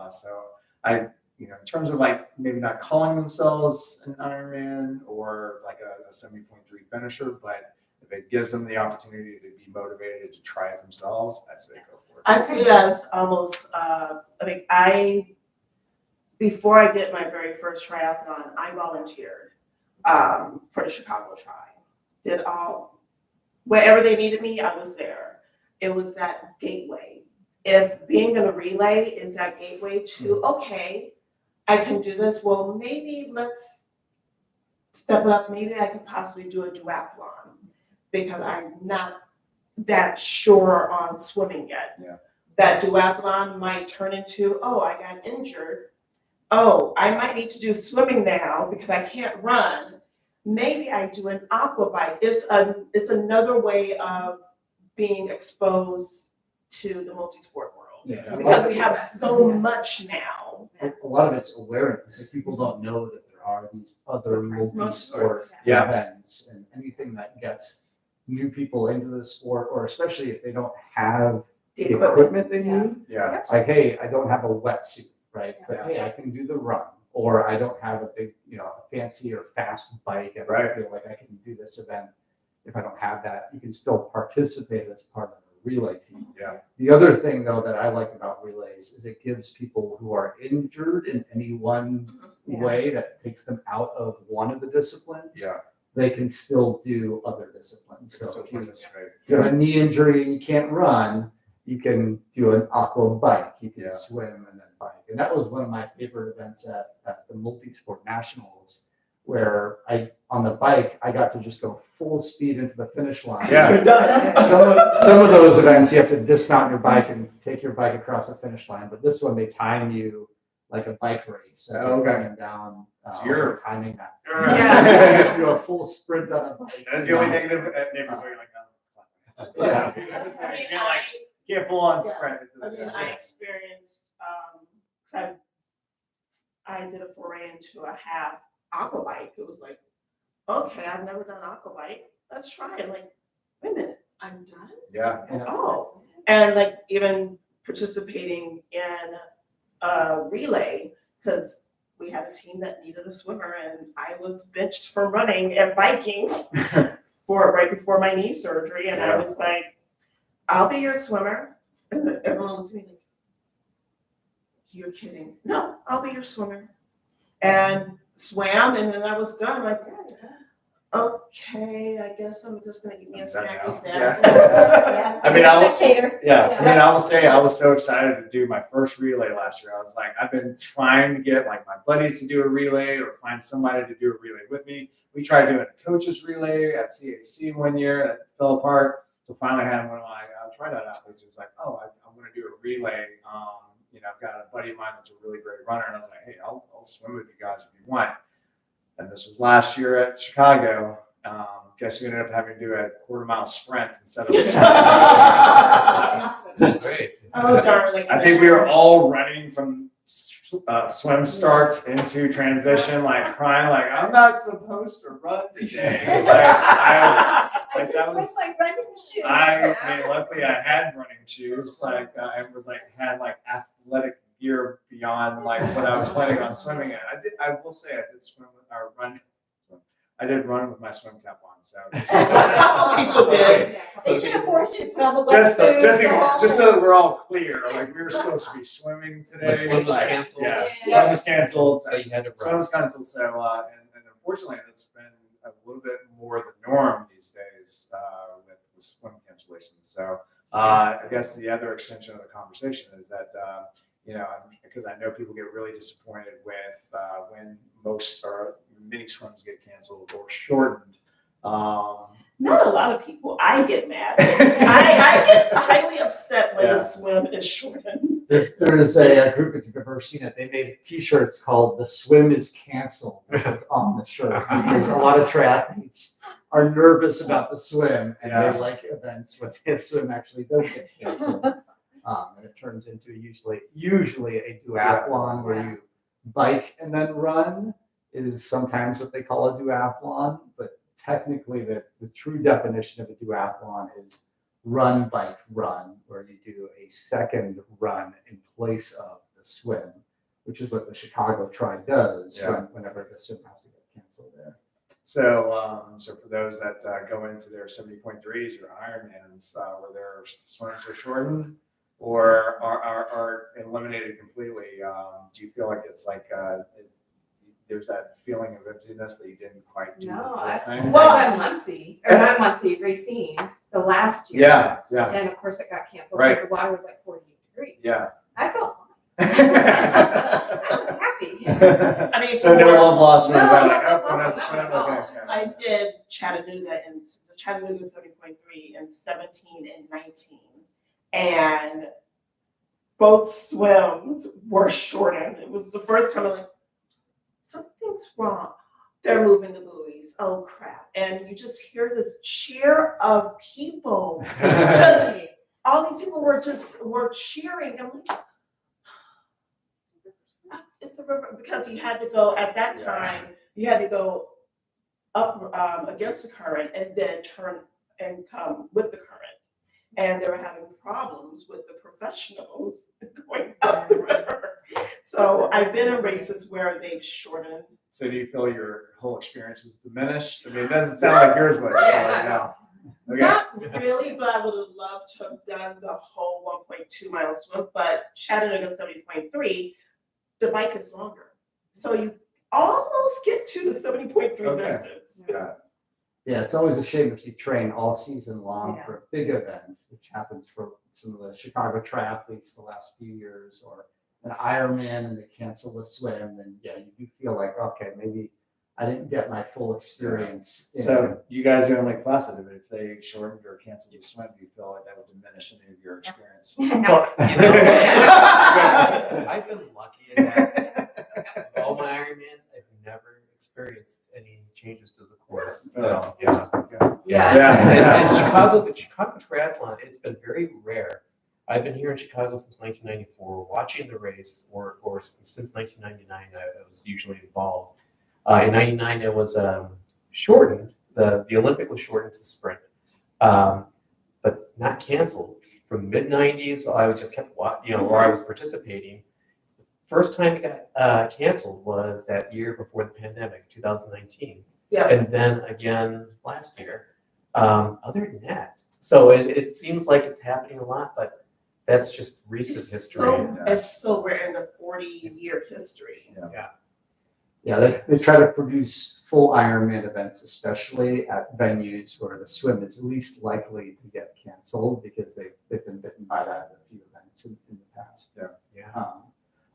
I, in terms of like maybe not calling themselves an Ironman or like a 70.3 finisher, but if it gives them the opportunity to be motivated to try it themselves, I say go for it. I see it as almost, before I did my very first triathlon, I volunteered for the Chicago Tri. Wherever they needed me, I was there. It was that gateway. If being in a relay is that gateway to, okay, I can do this. Well, maybe let's step it up. Maybe I could possibly do a duathlon because I'm not that sure on swimming yet. Yeah. That duathlon might turn into, oh, I got injured. Oh, I might need to do swimming now because I can't run. Maybe I do an aqua bike. It's another way of being exposed to the multi-sport world. Yeah. Because we have so much now. A lot of it's awareness. Like people don't know that there are these other multi-sport Yeah. events, and anything that gets new people into the sport, or especially if they don't have The the equipment they Yeah. need. Yeah. It's like, hey, I don't have a wetsuit, right? But Yeah. hey, I can do the run, or I don't have a big, a fancy or fast bike, and I Right. feel like I can do this event. If I don't have that, you can still participate as part of the relay team. Yeah. The other thing, though, that I like about relays is it gives people who are injured in any one Yeah. way that takes them out of one of the disciplines. Yeah. They can still do other disciplines. So So if you participate. have a knee injury and you can't run, you can do an aqua bike. You can Yeah. swim and then bike. And that was one of my favorite events at the Multi-Sport Nationals, where on the bike, I got to just go full speed into the finish line. Yeah. Some of those events, you have to dismount your bike and take your bike across the finish line. But this one, they time you like a bike race. So Oh, you're okay. coming down, So you're- timing that. Yeah. You have to do a full sprint on a bike. That's the only negative neighborhood like that. Yeah. You can't full on sprint. I mean, I experienced, 'cause I did a foray into a half aqua bike. It was like, okay, I've never done aqua bike. Let's try it. Like, wait a minute, I'm done? Yeah. Oh, and like even participating in a relay, because we had a team that needed a swimmer and I was benched from running and biking right before my knee surgery. And I Yeah. was like, I'll be your swimmer. And everyone looked at me like, you're kidding. No, I'll be your swimmer. And swam, and then I was done. Like, okay, I guess I'm just gonna give me a snacky snack. Yeah. I mean, I was- Spectator. Yeah, I mean, I will say I was so excited to do my first relay last year. I was like, I've been trying to get like my buddies to do a relay or find somebody to do a relay with me. We tried doing a coaches relay at CAC one year that fell apart. So finally, I had one of my TRIDOT athletes who was like, "Oh, I'm going to do a relay. I've got a buddy of mine that's a really great runner," and I was like, "Hey, I'll swim with you guys if you want." And this was last year at Chicago. Guess who ended up having to do a quarter-mile sprint instead of a swim? That's great. Oh, darling. I think we were all running from swim starts into transition, like crying, like I'm not supposed to run today. I did that with was. my running shoes. I mean, luckily I had running shoes. Like I was had athletic gear beyond like what I was planning on swimming in. I will say I did swim with our run. I did run with my swim cap on. So People did. They should have forced you to put on the just wetsuit. so that we're all clear, like we were supposed to be swimming today. The swim was like, canceled? Yeah, Yeah. swim was canceled. So you had to Swim run. was canceled. So and unfortunately, it's been a little bit more the norm these days with swim cancellations. So I guess the other extension of the conversation is that because I know people get really disappointed with when most or many swims get canceled or shortened. Not a lot of people. I get mad. I get highly upset when Yeah. the swim is shortened. There's a group, if you've ever seen it, they made T-shirts called "The Swim is Canceled," which was on the shirt because a lot of triathletes are nervous about the swim and Yeah. they like events where the swim actually does get canceled. And it turns into usually a duathlon where you bike and then run is sometimes what they call a duathlon, but technically the true definition of a duathlon is run, bike, run, where you do a second run in place of the swim, which is what the Chicago Tri does whenever the swim has to get canceled there. So for those that go into their 70.3s or Ironmans where their swims are shortened or are eliminated completely, do you feel like it's there's that feeling of emptiness that you didn't quite do the No, full thing? Well, I went not Muncie, Racine, the last year. Yeah. And of course it got canceled Right. because the water was like 48 degrees. Yeah. I felt fine. I was happy. I mean, So no love lost when No, about no like, love oh, we're not lost, swim, not at okay. I did Chattanooga and the Chattanooga 30.3 in 17 and 19. And both swims were shortened. It was the first time I'm like, something's wrong. They're moving the buoys. Oh crap. And you just hear this cheer of people. Just, all these people were cheering. I'm like, it's the river, because you had to go at that time, you had to go up against the current and then turn and come with the current. And they were having problems with the professionals going up the river. So I've been in races where they've shortened. So do you feel your whole experience was diminished? I mean, it doesn't sound like yours was. Yeah. No. Okay. Not really, but I would have loved to have done the whole 1.2 mile swim. But Chattanooga 70.3, the bike is longer. So you almost get to the 70.3 Okay. distance. Yeah. Yeah, it's always a shame if you train all season long Yeah. for big events, which happens for some of the Chicago triathletes the last few years, or an Ironman and they cancel the swim, and yeah, you do feel like, okay, maybe I didn't get my full experience. So you guys are in Lake Placid, but if they shortened or canceled the swim, do you feel like that would diminish any of your experience? Well, you know, I've been lucky in that all my Ironmans, I've never experienced any changes to the course. Oh. Yeah. Yeah. Yeah. And Chicago, the Chicago Triathlon, it's been very rare. I've been here in Chicago since 1994, watching the race, or since 1999, I was usually involved. In 99, it was shortened. The Olympic was shortened to sprint, but not canceled. From mid 90s, I just kept watching, where I was participating. First time it got canceled was that year before the pandemic, 2019. Yeah. And then again last year. Other than that, so it seems like it's happening a lot, but that's just recent history. So we're in the 40-year history. Yeah, they try to produce full Ironman events, especially at venues where the swim is least likely to get canceled, because they've been bitten by that at a few events in the past. But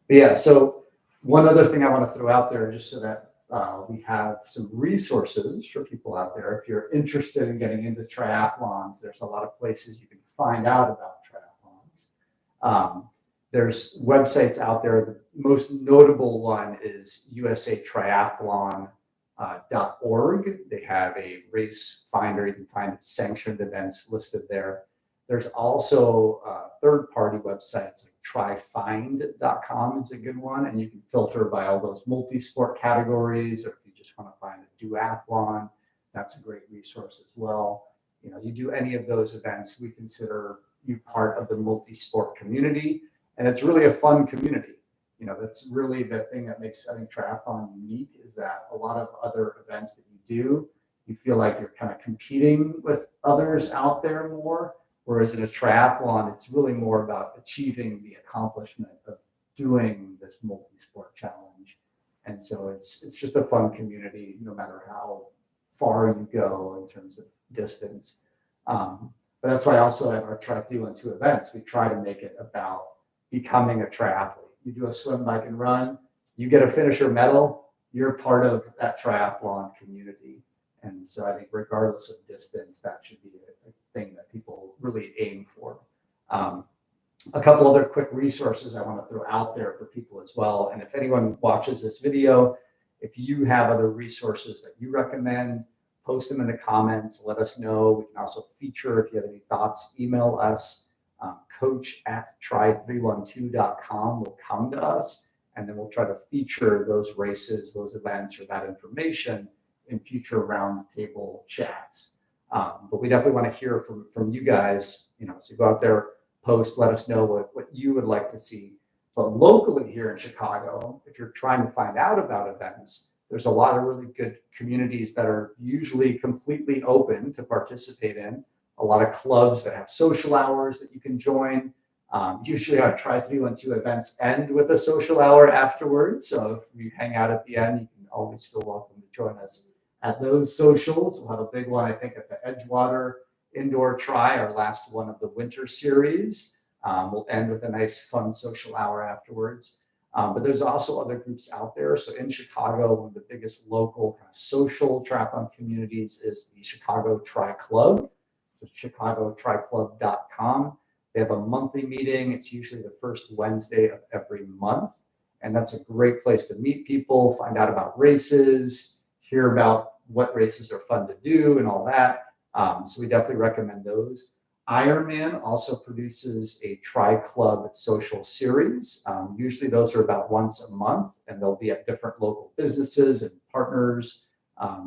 yeah, so one other thing I want to throw out there, just so that we have some resources for people out there. If you're interested in getting into triathlons, there's a lot of places you can find out about triathlons. There's websites out there. The most notable one is usatriathlon.org. They have a race finder. You can find sanctioned events listed there. There's also third-party websites like trifind.com is a good one, and you can filter by all those multi-sport categories, or if you just want to find a duathlon, that's a great resource as well. You do any of those events, we consider you part of the multi-sport community, and it's really a fun community. That's really the thing that makes, I think, triathlon unique, is that a lot of other events that you do, you feel like you're kind of competing with others out there more. Whereas in a triathlon, it's really more about achieving the accomplishment of doing this multi-sport challenge. And so it's just a fun community, no matter how far you go in terms of distance. But that's why also at our Tri312 events, we try to make it about becoming a triathlete. You do a swim, bike, and run, you get a finisher medal, you're part of that triathlon community. And so I think regardless of distance, that should be a thing that people really aim for. A couple other quick resources I want to throw out there for people as well. And if anyone watches this video, if you have other resources that you recommend, post them in the comments, let us know. We can also feature, if you have any thoughts, email us. coach@tri312.com will come to us, and then we'll try to feature those races, those events, or that information in future roundtable chats. But we definitely want to hear from you guys, so go out there, post, let us know what you would like to see. But locally here in Chicago, if you're trying to find out about events, there's a lot of really good communities that are usually completely open to participate in. A lot of clubs that have social hours that you can join. Usually our Tri312 events end with a social hour afterwards. So if you hang out at the end, you can always feel welcome to join us at those socials. We'll have a big one, I think, at the Edgewater Indoor Tri, our last one of the winter series. We'll end with a nice, fun social hour afterwards. But there's also other groups out there. So in Chicago, one of the biggest local kind of social triathlon communities is the Chicago Tri Club, so chicagotriclub.com. They have a monthly meeting. It's usually the first Wednesday of every month. And that's a great place to meet people, find out about races, hear about what races are fun to do and all that. So we definitely recommend those. IRONMAN also produces a Tri-Club social series. Usually those are about once a month, and they'll be at different local businesses and partners.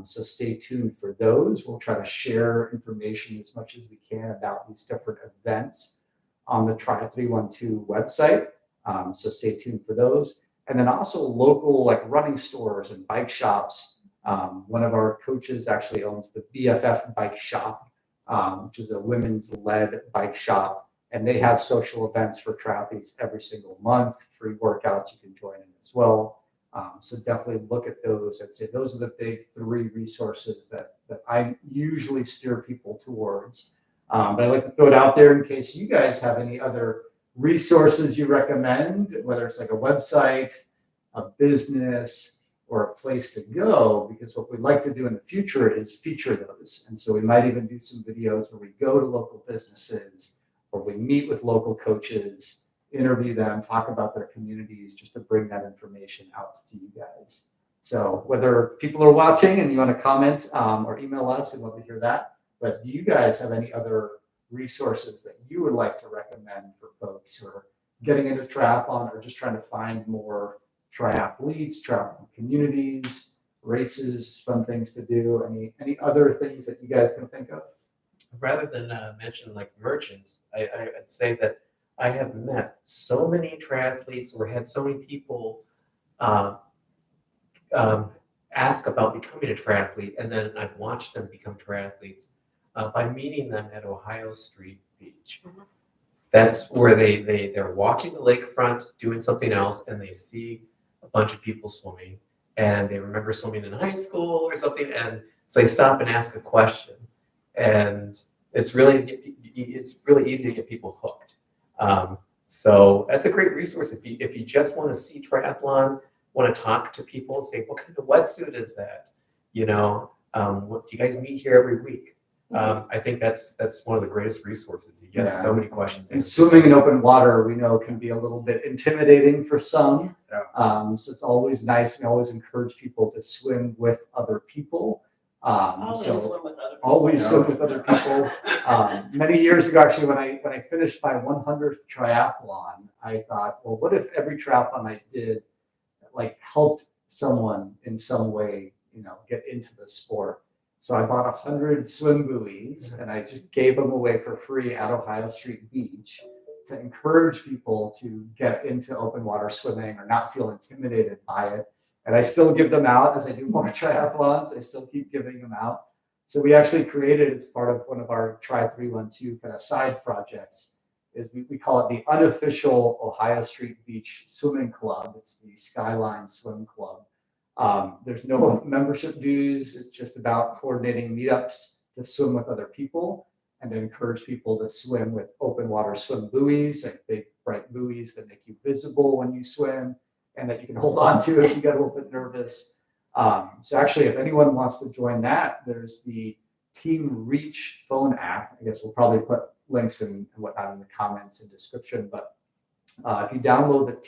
So stay tuned for those. We'll try to share information as much as we can about these different events on the Tri312 website. So stay tuned for those. And then also local like running stores and bike shops. One of our coaches actually owns the BFF Bike Shop, which is a women's led bike shop. And they have social events for triathletes every single month, free workouts you can join in as well. So definitely look at those. I'd say those are the big three resources that I usually steer people towards. But I'd like to throw it out there in case you guys have any other resources you recommend, whether it's like a website, a business, or a place to go, because what we'd like to do in the future is feature those. And so we might even do some videos where we go to local businesses or we meet with local coaches, interview them, talk about their communities, just to bring that information out to you guys. So whether people are watching and you want to comment or email us, we'd love to hear that. But do you guys have any other resources that you would like to recommend for folks who are getting into triathlon or just trying to find more triathletes, triathlon communities, races, fun things to do? Any other things that you guys can think of? Rather than mention like merchants, I'd say that I have met so many triathletes or had so many people ask about becoming a triathlete, and then I've watched them become triathletes by meeting them at Ohio Street Beach. Mhm. That's where they're walking the lakefront doing something else, and they see a bunch of people swimming, and they remember swimming in high school or something, and so they stop and ask a question, and it's really easy to get people hooked. So that's a great resource if you just want to see triathlon, want to talk to people and say, what kind of wetsuit is that? What do you guys meet here every week? I think that's one of the greatest resources. You get so many questions. And swimming in open water, we know, can be a little bit intimidating for some. So it's always nice. We always encourage people to swim with other people. Always swim with other people. Always swim with other people. Many years ago, actually, when I finished my 100th triathlon, I thought, well, what if every triathlon I did like helped someone in some way, get into the sport? So I bought 100 swim buoys and I just gave them away for free at Ohio Street Beach to encourage people to get into open water swimming or not feel intimidated by it. And I still give them out as I do more triathlons. I still keep giving them out. So we actually created, as part of one of our Tri312 kind of side projects, is we call it the unofficial Ohio Street Beach Swimming Club. It's the Skyline Swim Club. There's no membership dues. It's just about coordinating meetups to swim with other people and to encourage people to swim with open water swim buoys, like big bright buoys that make you visible when you swim and that you can hold on to if you get a little bit nervous. So actually, if anyone wants to join that, there's the Team Reach phone app. I guess we'll probably put links and whatnot in the comments and description. But if you download the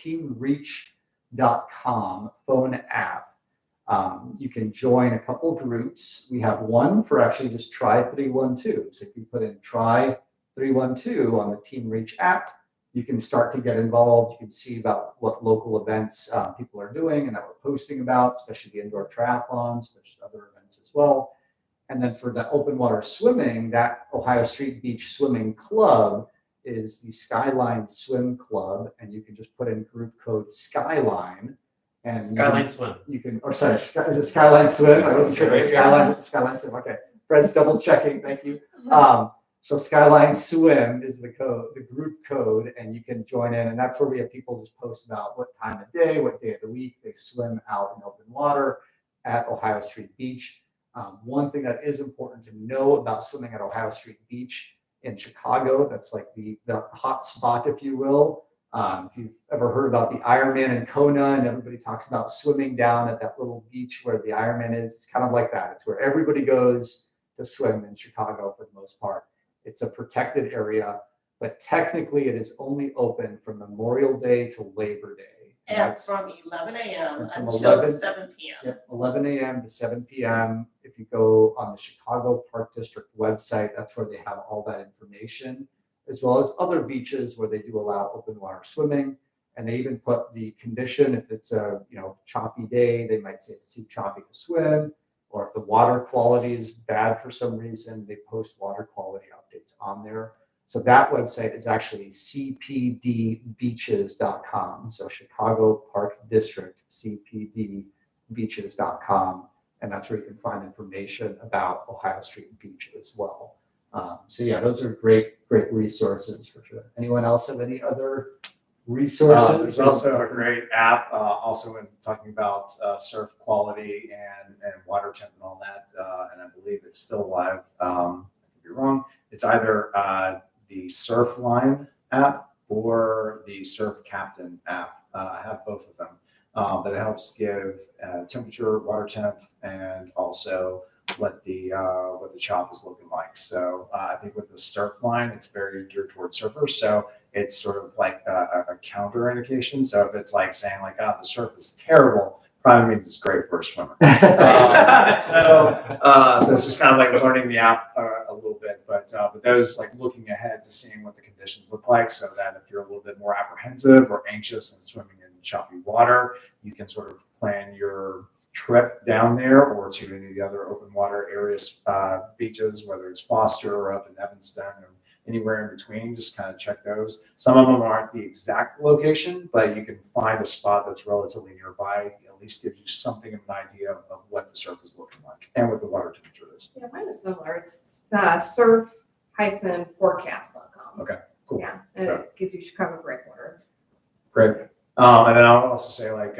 teamreach.com phone app, you can join a couple groups. We have one for actually just Tri312. So if you put in Tri312 on the Team Reach app, you can start to get involved. You can see about what local events people are doing and that we're posting about, especially the indoor triathlons, which other events as well. And then for the open water swimming, that Ohio Street Beach Swimming Club is the Skyline Swim Club. And you can just put in group code Skyline. And Skyline Swim. You can, or sorry, is it Skyline Swim? I wasn't sure. Skyline Swim. Okay. Fred's double checking. Thank you. So Skyline Swim is the code, the group code, and you can join in. And that's where we have people just post about what time of day, what day of the week they swim out in open water at Ohio Street Beach. One thing that is important to know about swimming at Ohio Street Beach in Chicago, that's like the hot spot, if you will. If you've ever heard about the Ironman in Kona and everybody talks about swimming down at that little beach where the Ironman is, it's kind of like that. It's where everybody goes to swim in Chicago for the most part. It's a protected area, but technically it is only open from Memorial Day to Labor Day. And that's from 11 a.m. from until 11 7 p.m. Yep, 11 a.m. to 7 p.m. If you go on the Chicago Park District website, that's where they have all that information, as well as other beaches where they do allow open water swimming. And they even put the condition, if it's a choppy day, they might say it's too choppy to swim, or if the water quality is bad for some reason, they post water quality updates on there. So that website is actually cpdbeaches.com. So Chicago Park District, cpdbeaches.com. And that's where you can find information about Ohio Street Beach as well. So yeah, those are great resources for sure. Anyone else have any other resources? There's also a great app, also in talking about surf quality and water temp and all that. And I believe it's still live. I could be wrong. It's either the Surfline app or the Surf Captain app. I have both of them, but it helps give temperature, water temp, and also what the chop is looking like. So I think with the Surfline, it's very geared towards surfers. So it's sort of like a counter indication. So if it's like saying like, oh, the surf is terrible, probably means it's great for a swimmer. So it's just kind of like learning the app a little bit, but those like looking ahead to seeing what the conditions look like, so that if you're a little bit more apprehensive or anxious in swimming in choppy water, you can sort of plan your trip down there or to any of the other open water areas, beaches, whether it's Foster or up in Evanston or anywhere in between. Just kind of check those. Some of them aren't the exact location, but you can find a spot that's relatively nearby. At least gives you something of an idea of what the surf is looking like and what the water temperature is. Yeah, mine is similar. It's surf-forecast.com. Okay, cool. Yeah, and it gives you Chicago breakwater. Great. And then I'll also say like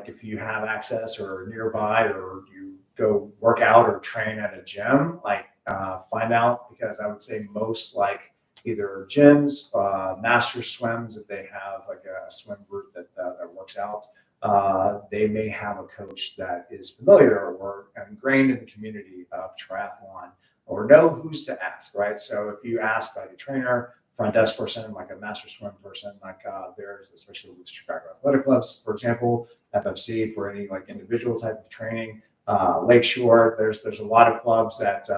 if you have access or nearby, or you go work out or train at a gym, like find out, because I would say most like either gyms, master swims, if they have like a swim group that works out, they may have a coach that is familiar or ingrained in the community of triathlon, or know who's to ask, right? So if you ask like a trainer, front desk person, like a master swim person, like there's, especially with Chicago Athletic Clubs, for example, FFC for any like individual type of training, Lakeshore, there's a lot of clubs that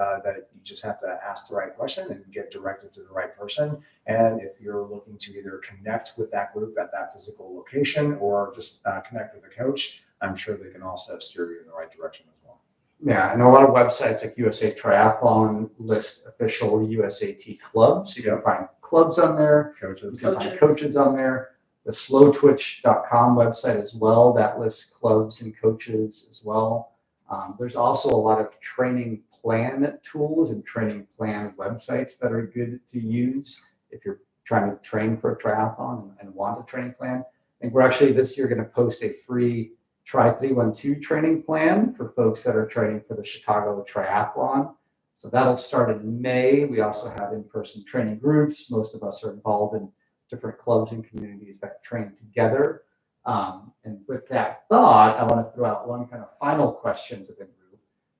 you just have to ask the right question and get directed to the right person. And if you're looking to either connect with that group at that physical location or just connect with a coach, I'm sure they can also steer you in the right direction as well. Yeah, and a lot of websites like USA Triathlon list official USAT clubs. You can find clubs on there. Coaches. You can find coaches on there. The slowtwitch.com website as well, that lists clubs and coaches as well. There's also a lot of training plan tools and training plan websites that are good to use if you're trying to train for a triathlon and want a training plan. And we're actually this year going to post a free Tri312 training plan for folks that are training for the Chicago Triathlon. So that'll start in May. We also have in-person training groups. Most of us are involved in different clubs and communities that train together. And with that thought, I want to throw out one kind of final question to the group,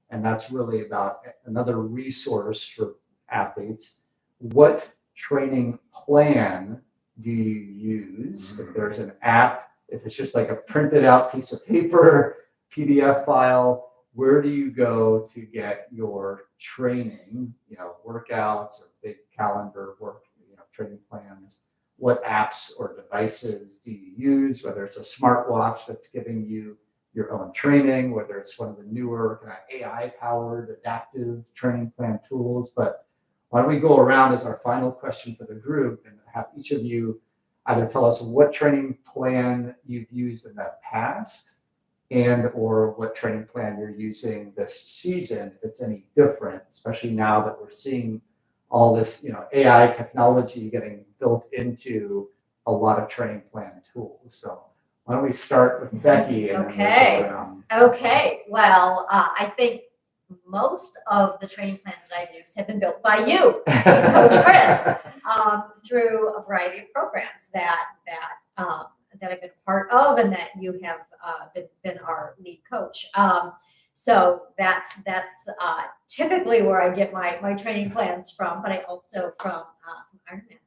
and that's really about another resource for athletes. What training plan do you use? If there's an app, if it's just like a printed out piece of paper, PDF file, where do you go to get your training, workouts or big calendar work, training plans? What apps or devices do you use, whether it's a smartwatch that's giving you your own training, whether it's one of the newer kind of AI-powered adaptive training plan tools. But why don't we go around as our final question for the group and have each of you either tell us what training plan you've used in the past and or what training plan you're using this season, if it's any different, especially now that we're seeing all this, AI technology getting built into a lot of training plan tools. So why don't we start with Becky? And Okay. Then we'll go around. Okay, well, I think most of the training plans that I've used have been built by you, Coach Chris, through a variety of programs that that I've been part of and that you have been our lead coach. So that's typically where I get my training plans from, but I also from Ironman.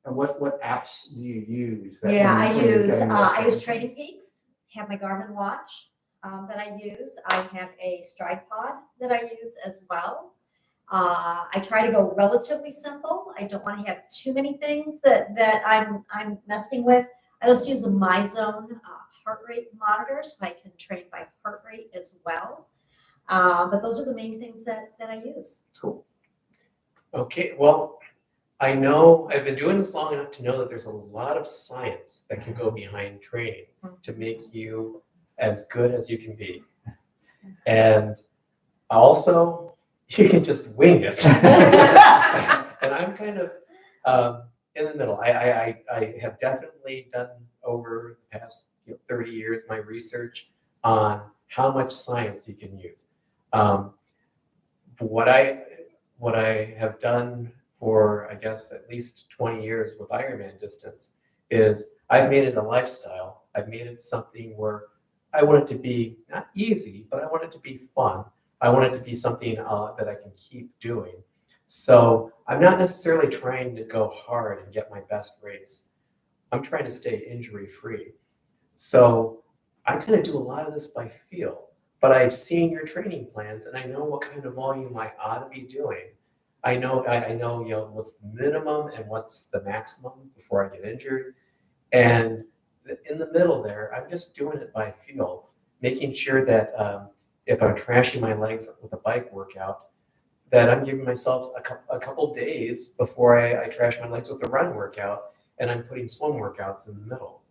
And what apps do you use? that Yeah, when I you're use getting those I use training Training Peaks, have my Garmin watch that I use. I have a Stride Pod that I use as well. I try to go relatively simple. I don't want to have too many things that I'm messing with. I also use a MyZone heart rate monitor, so I can train by heart rate as well. But those are the main things that I use. Cool. Okay, well, I know I've been doing this long enough to know that there's a lot of science that can go behind training to make you as good as you can be. And also, you can just wing it. And I'm kind of in the middle. I have definitely done over the past 30 years my research on how much science you can use. What I have done for, I guess, at least 20 years with Ironman distance is I've made it a lifestyle. I've made it something where I want it to be not easy, but I want it to be fun. I want it to be something that I can keep doing. So I'm not necessarily trying to go hard and get my best race. I'm trying to stay injury free. So I kind of do a lot of this by feel, but I've seen your training plans and I know what kind of volume I ought to be doing. I know, what's the minimum and what's the maximum before I get injured. And in the middle there, I'm just doing it by feel, making sure that if I'm trashing my legs with a bike workout, that I'm giving myself a couple days before I trash my legs with a run workout, and I'm putting swim workouts in the middle.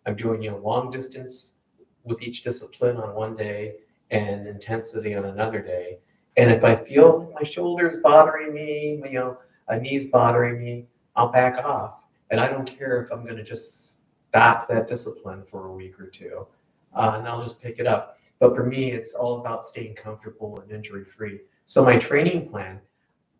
I'm doing long distance with each discipline on one day and intensity on another day. And if I feel my shoulders bothering me, a knee's bothering me, I'll back off. And I don't care if I'm going to just stop that discipline for a week or two, and I'll just pick it up. But for me, it's all about staying comfortable and injury free. So my training plan,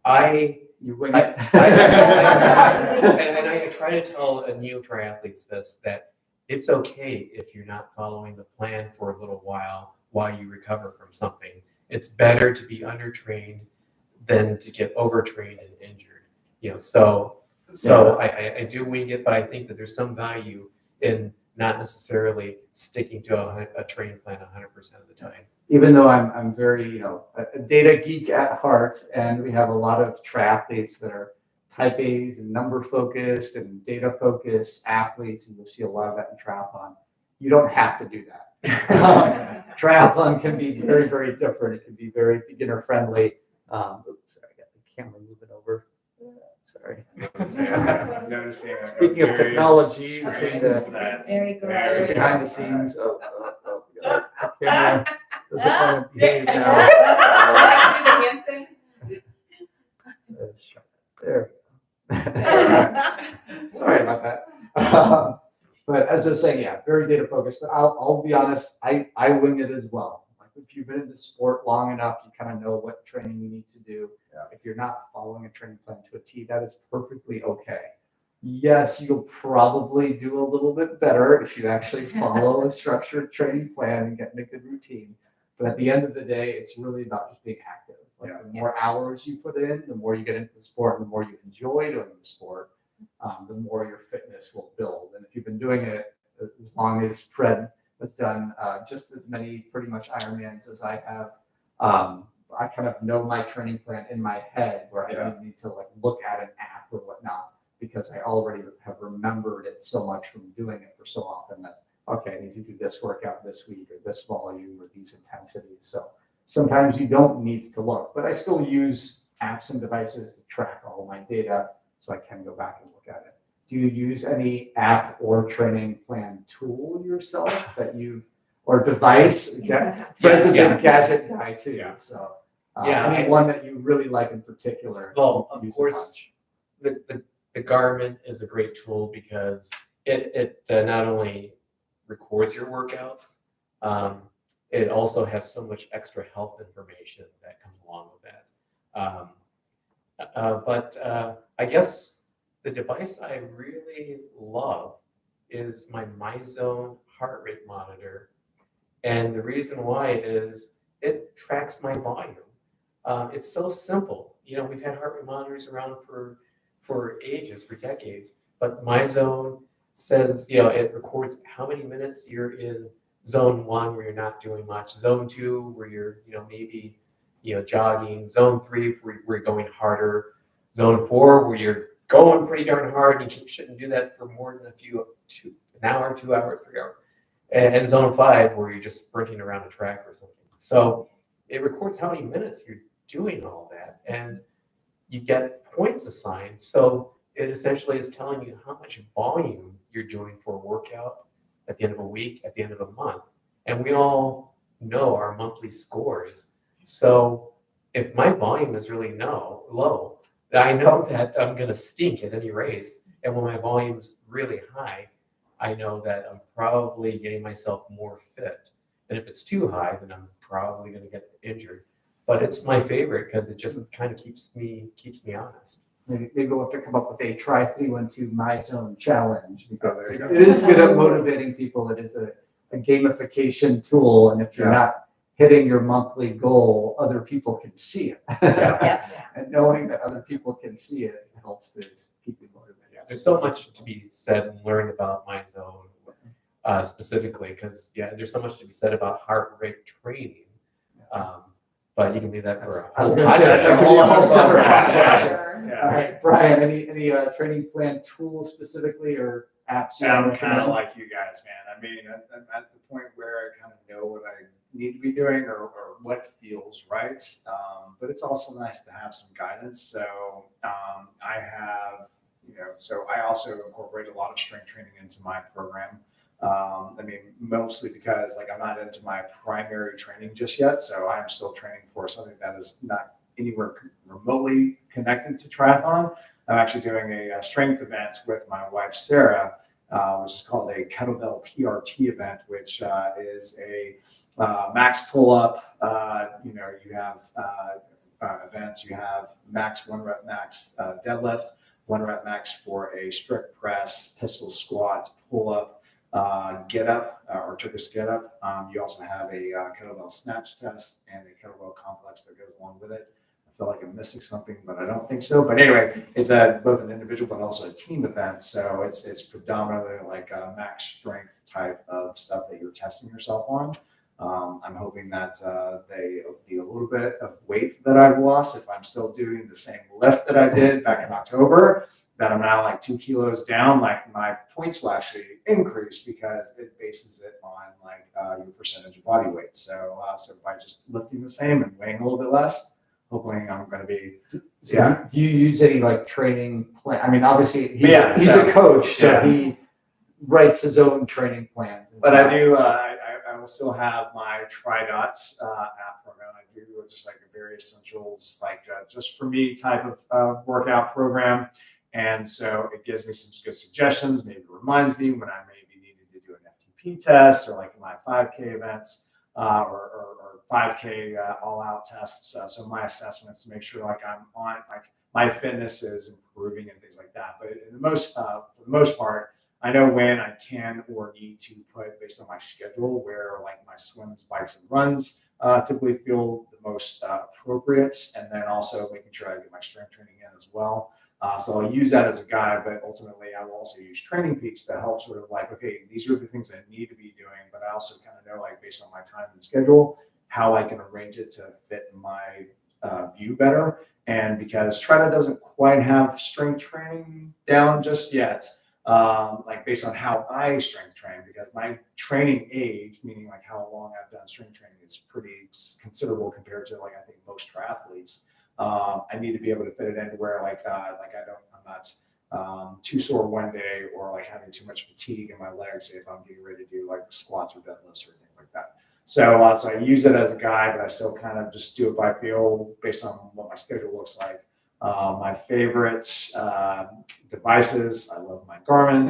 You wing it. and I try to tell new triathletes this, that it's okay if you're not following the plan for a little while you recover from something. It's better to be undertrained than to get overtrained and injured. So I do wing it, but I think that there's some value in not necessarily sticking to a training plan 100% of the time. Even though I'm very, a data geek at heart, and we have a lot of triathletes that are type A's and number focused and data focused athletes, and you'll see a lot of that in triathlon. You don't have to do that. Triathlon can be very, very different. It can be very beginner friendly. Oops, sorry, I got the camera moving over. Sorry. I'm noticing. Speaking of technology, between Very good. behind the scenes. The camera doesn't want to behave now. Do the hand thing. Let's try that. There we go. Sorry about that. But as I was saying, yeah, very data focused. But I'll be honest, I wing it as well. Like if you've been in the sport long enough, you kind of know what training you need to do. Yeah. If you're not following a training plan to a T, that is perfectly okay. Yes, you'll probably do a little bit better if you actually follow a structured training plan and get in a good routine. But at the end of the day, it's really about just being active. Like the more hours you put in, the more you get into the sport, the more you enjoy doing the sport, the more your fitness will build. And if you've been doing it as long as Fred has done just as many pretty much Ironmans as I have, I kind of know my training plan in my head where I don't need to look at an app or whatnot, because I already have remembered it so much from doing it for so often that, okay, I need to do this workout this week or this volume or these intensities. So sometimes you don't need to look, but I still use apps and devices to track all my data so I can go back and look at it. Do you use any app or training plan tool yourself or device? Fred's a big gadget guy too. Yeah. So any one that you really like in particular? Well, of course, the Garmin is a great tool because it not only records your workouts, it also has so much extra health information that comes along with that. But I guess The device I really love is my MyZone heart rate monitor. And the reason why is it tracks my volume. It's so simple. You know, we've had heart rate monitors around for ages, for decades, but MyZone says, you know, it records how many minutes you're in zone 1 where you're not doing much, zone 2 where you're, you know, maybe, you know, jogging, zone 3 where you're going harder, zone 4 where you're going pretty darn hard and you shouldn't do that for more than an hour, 2 hours, 3 hours, and zone 5 where you're just sprinting around a track or something. So it records how many minutes you're doing all that, and you get points assigned. So it essentially is telling you how much volume you're doing for a workout at the end of a week, at the end of a month. And we all know our monthly scores. So if my volume is really low, I know that I'm going to stink at any race. And when my volume's really high, I know that I'm probably getting myself more fit. And if it's too high, then I'm probably going to get injured. But it's my favorite because it just kind of keeps me honest. Maybe we'll have to come up with a Tri312 MyZone challenge, because there you go. it is good at motivating people. It is a gamification tool, and if you're not hitting your monthly goal, other people can see it. Yeah. And knowing that other people can see it helps to keep you motivated. There's so much to be said and learned about MyZone specifically, because there's so much to be said about heart rate training. But you can do that for a whole That's a whole separate podcast. Yeah. All right, Brian, any training plan tools specifically or apps you I'm recommend? kind of like you guys, man. I mean, I'm at the point where I kind of know what I need to be doing or what feels right. But it's also nice to have some guidance. So I have, so I also incorporate a lot of strength training into my program. I mean, mostly because I'm not into my primary training just yet. So I'm still training for something that is not anywhere remotely connected to triathlon. I'm actually doing a strength event with my wife, Sarah, which is called a kettlebell PRT event, which is a max pull-up. You have events, you have max 1 rep max deadlift, 1 rep max for a strict press, pistol squat, pull-up, get up or turkish get up. You also have a kettlebell snatch test and a kettlebell complex that goes along with it. I feel like I'm missing something, but I don't think so. But anyway, it's both an individual but also a team event. So it's predominantly like a max strength type of stuff that you're testing yourself on. I'm hoping that the little bit of weight that I've lost, if I'm still doing the same lift that I did back in October, that I'm now 2 kilos down, my points will actually increase because it bases it on your percentage of body weight. So by just lifting the same and weighing a little bit less, hopefully I'm going to be. So do you use any training plan? I mean, obviously he's so, a coach, so he writes his own training plans. But I do. I will still have my TRIDOT app program. I do just a very essentials, just for me type of workout program. And so it gives me some good suggestions. Maybe it reminds me when I maybe needed to do an FTP test or my 5K events or 5K all-out tests. So my assessments to make sure I'm on my fitness is improving and things like that. But for the most part, I know when I can or need to put based on my schedule where my swims, bikes, and runs typically feel the most appropriate, and then also making sure I get my strength training in as well. So I'll use that as a guide, but ultimately I will also use Training Peaks to help sort of okay, these are the things I need to be doing, but I also kind of know based on my time and schedule, how I can arrange it to fit my view better. And because TRIDOT doesn't quite have strength training down just yet, based on how I strength train, because my training age, meaning how long I've done strength training, is pretty considerable compared to I think most triathletes. I need to be able to fit it into where I'm not too sore one day or having too much fatigue in my legs, say if I'm getting ready to do squats or deadlifts or things like that. So I use it as a guide, but I still kind of just do it by feel based on what my schedule looks like. My favorite devices, I love my Garmin,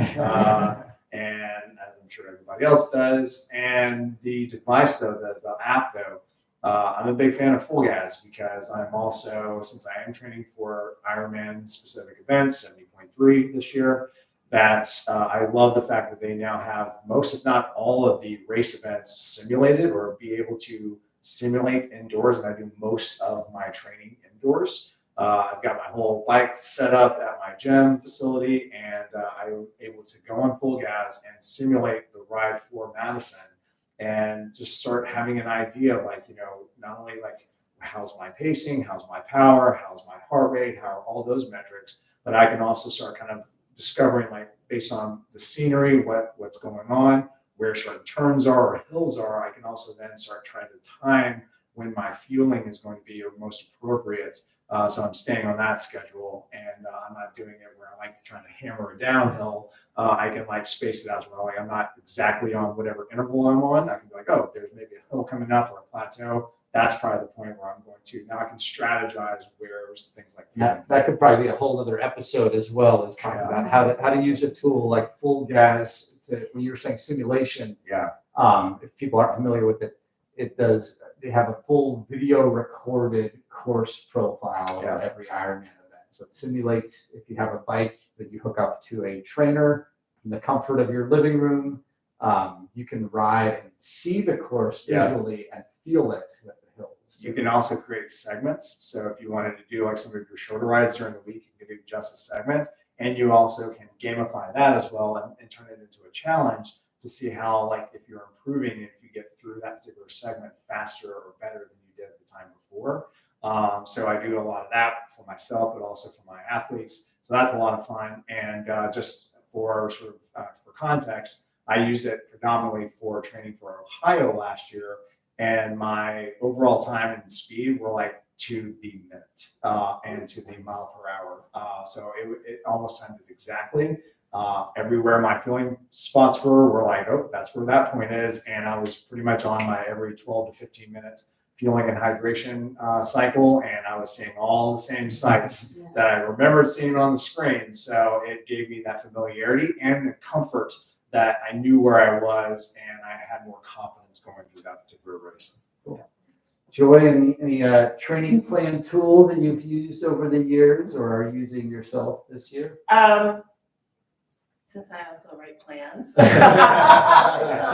and as I'm sure everybody else does. And the device though, the app though, I'm a big fan of Full Gas because I'm also, since I am training for Ironman specific events, 2023 this year. That's I love the fact that they now have most, if not all, of the race events simulated or be able to simulate indoors, and I do most of my training indoors. I've got my whole bike set up at my gym facility, and I'm able to go on full gas and simulate the ride for Madison, and just start having an idea of, like, not only like how's my pacing, how's my power, how's my heart rate, how are all those metrics, but I can also start kind of discovering, like, based on the scenery, what's going on, where certain turns are or hills are. I can also then start trying to time when my fueling is going to be most appropriate. So I'm staying on that schedule, and I'm not doing it where I like trying to hammer a downhill. I can like space it out as well. Like, I'm not exactly on whatever interval I'm on. I can be like, oh, there's maybe a hill coming up or a plateau. That's probably the point where I'm going to. Now I can strategize where things like That could probably be a whole other episode as well, as talking about how to use a tool like full gas to, when you were saying simulation. Yeah. If people aren't familiar with it, they have a full video recorded course profile of every Ironman event. So it simulates, if you have a bike that you hook up to a trainer in the comfort of your living room, you can ride and see the course visually and feel it with the hills. You can also create segments. So if you wanted to do like some of your shorter rides during the week, you can do just a segment. And you also can gamify that as well and turn it into a challenge to see how, like, if you're improving, if you get through that particular segment faster or better than you did at the time before. So I do a lot of that for myself, but also for my athletes. So that's a lot of fun. And just for sort of for context, I used it predominantly for training for Ohio last year, and my overall time and speed were like to the minute and to the mile per hour. So it almost timed it exactly. Everywhere my fueling spots were like, oh, that's where that point is. And I was pretty much on my every 12 to 15 minute fueling and hydration cycle. And I was seeing all the same sites that I remembered seeing on the screen. So it gave me that familiarity and the comfort that I knew where I was, and I had more confidence going through that particular race. Cool. Joy, any training plan tool that you've used over the years or are using yourself this year? Since I also write plans.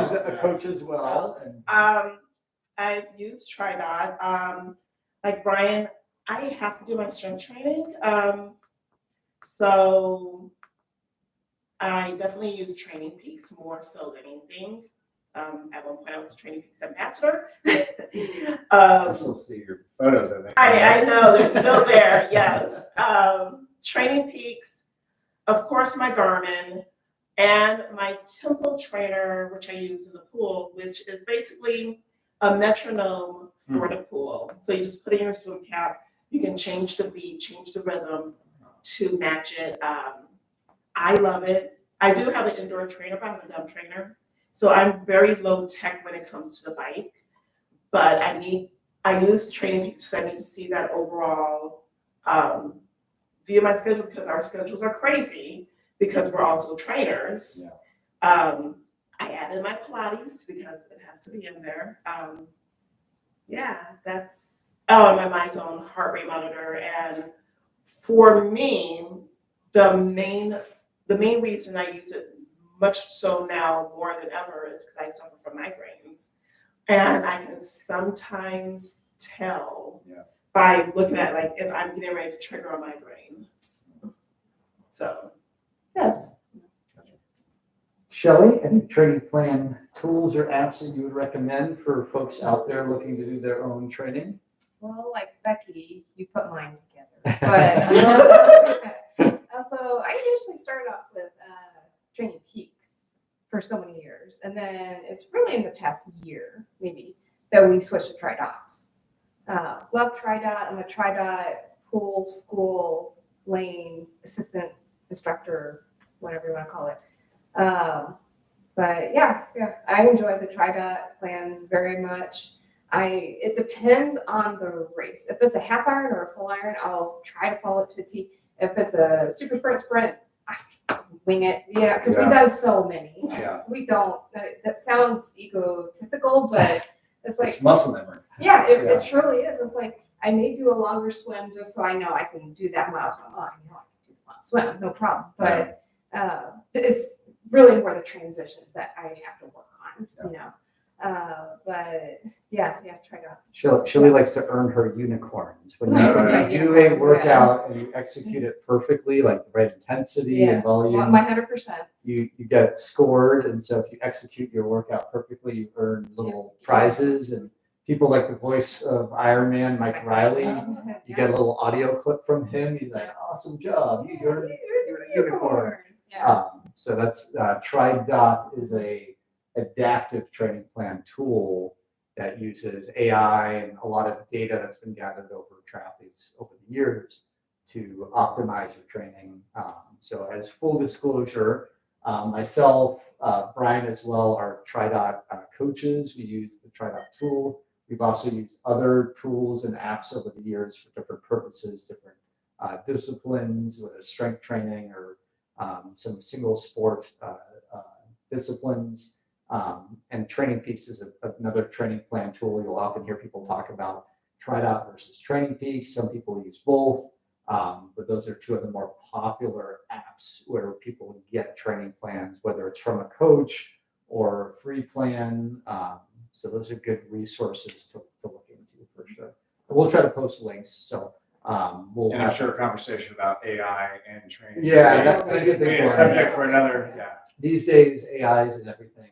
She's a coach as well. I've used TRIDOT. Like Brian, I have to do my strength training. So I definitely use Training Peaks more so than anything. At one point, I was a Training Peaks ambassador. I still see your photos, I think. I know, they're still there, yes. Training Peaks, of course, my Garmin, and my Tempo trainer, which I use in the pool, which is basically a metronome for the pool. So you just put in your swim cap, you can change the beat, change the rhythm to match it. I love it. I do have an indoor trainer, but I have a dumb trainer. So I'm very low tech when it comes to the bike, but I use Training Peaks because I need to see that overall view of my schedule, because our schedules are crazy because we're also trainers. I added my Pilates because it has to be in there. And my MyZone heart rate monitor. And for me, the main reason I use it much so now more than ever is because I suffer from migraines. And I can sometimes tell by looking at, like, if I'm getting ready to trigger a migraine. So, yes. Shelley, any training plan tools or apps that you would recommend for folks out there looking to do their own training? Well, like Becky, you put mine together. But also, I usually start off with Training Peaks for so many years. And then it's really in the past year, maybe, that we switched to TRIDOT. Love TRIDOT. I'm a TRIDOT pool, school, lane, assistant, instructor, whatever you want to call it. But yeah, I enjoy the TRIDOT plans very much. It depends on the race. If it's a half iron or a full iron, I'll try to follow it to a T. If it's a super sprint, I wing it. Yeah, because we've done so many. Yeah. We don't. That sounds egotistical, but it's like It's muscle memory. Yeah, it truly is. It's like I may do a longer swim just so I know I can do that mile. So, I know I can do the mile. swim, no problem. But it's really more the transitions that I have to work on, you know. But yeah, TRIDOT. Shelley likes to earn her unicorns. When you, Right, you do a unicorns, workout and you execute it perfectly, like the right intensity and volume, my 100%. you get scored. And so if you execute your workout perfectly, you earn little prizes. And people like the voice of Ironman, Mike Riley, you get a little audio clip from him. He's like, awesome job. You're a unicorn. Yeah. So that's TRIDOT is a adaptive training plan tool that uses AI and a lot of data that's been gathered over triathletes over the years to optimize your training. So as full disclosure, myself, Brian as well, are TRIDOT coaches. We use the TRIDOT tool. We've also used other tools and apps over the years for different purposes, different disciplines, whether it's strength training or some single sport disciplines. And Training Peaks is another training plan tool. You'll often hear people talk about TRIDOT versus Training Peaks. Some people use both, but those are two of the more popular apps where people get training plans, whether it's from a coach or a free plan. So those are good resources to look into for sure. And we'll try to post links. So we'll And I'm sure a conversation about AI and training. Yeah, that'd be a Be big a one. subject for another, These days, AIs and everything.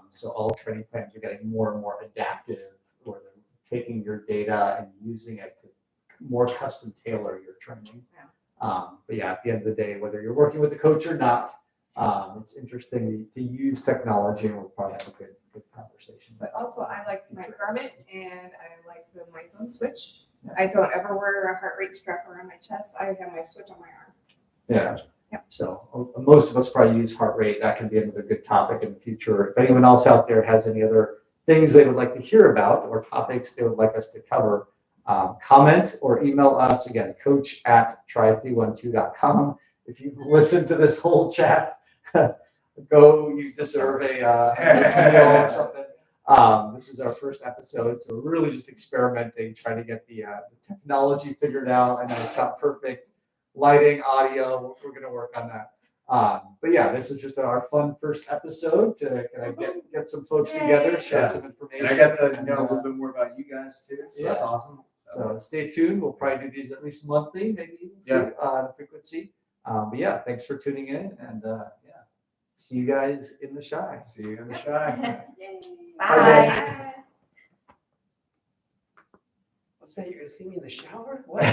So all training plans are getting more and more adaptive, where they're taking your data and using it to more custom tailor your training. But yeah, at the end of the day, whether you're working with a coach or not, it's interesting to use technology, and we'll probably have a good conversation. But also, I like my Garmin and I like the My Zone Switch. I don't ever wear a heart rate strap around my chest. I have my switch on my arm. Yeah. So most of us probably use heart rate. That can be another good topic in the future. If anyone else out there has any other things they would like to hear about or topics they would like us to cover, comment or email us again, coach@tri312.com. If you've listened to this whole chat, go use the survey email or something. This is our first episode, so we're really just experimenting, trying to get the technology figured out. I know it's not perfect. Lighting, audio, we're going to work on that. But yeah, this is just our fun first episode to get some folks together, share some information. And I got to know a little bit more about you guys too, so that's awesome. So stay tuned. We'll probably do these at least monthly, maybe even frequency. But yeah, thanks for tuning in, and see you guys in the shy. See you in the shy. Bye. What's that? You're gonna see me in the shower? What?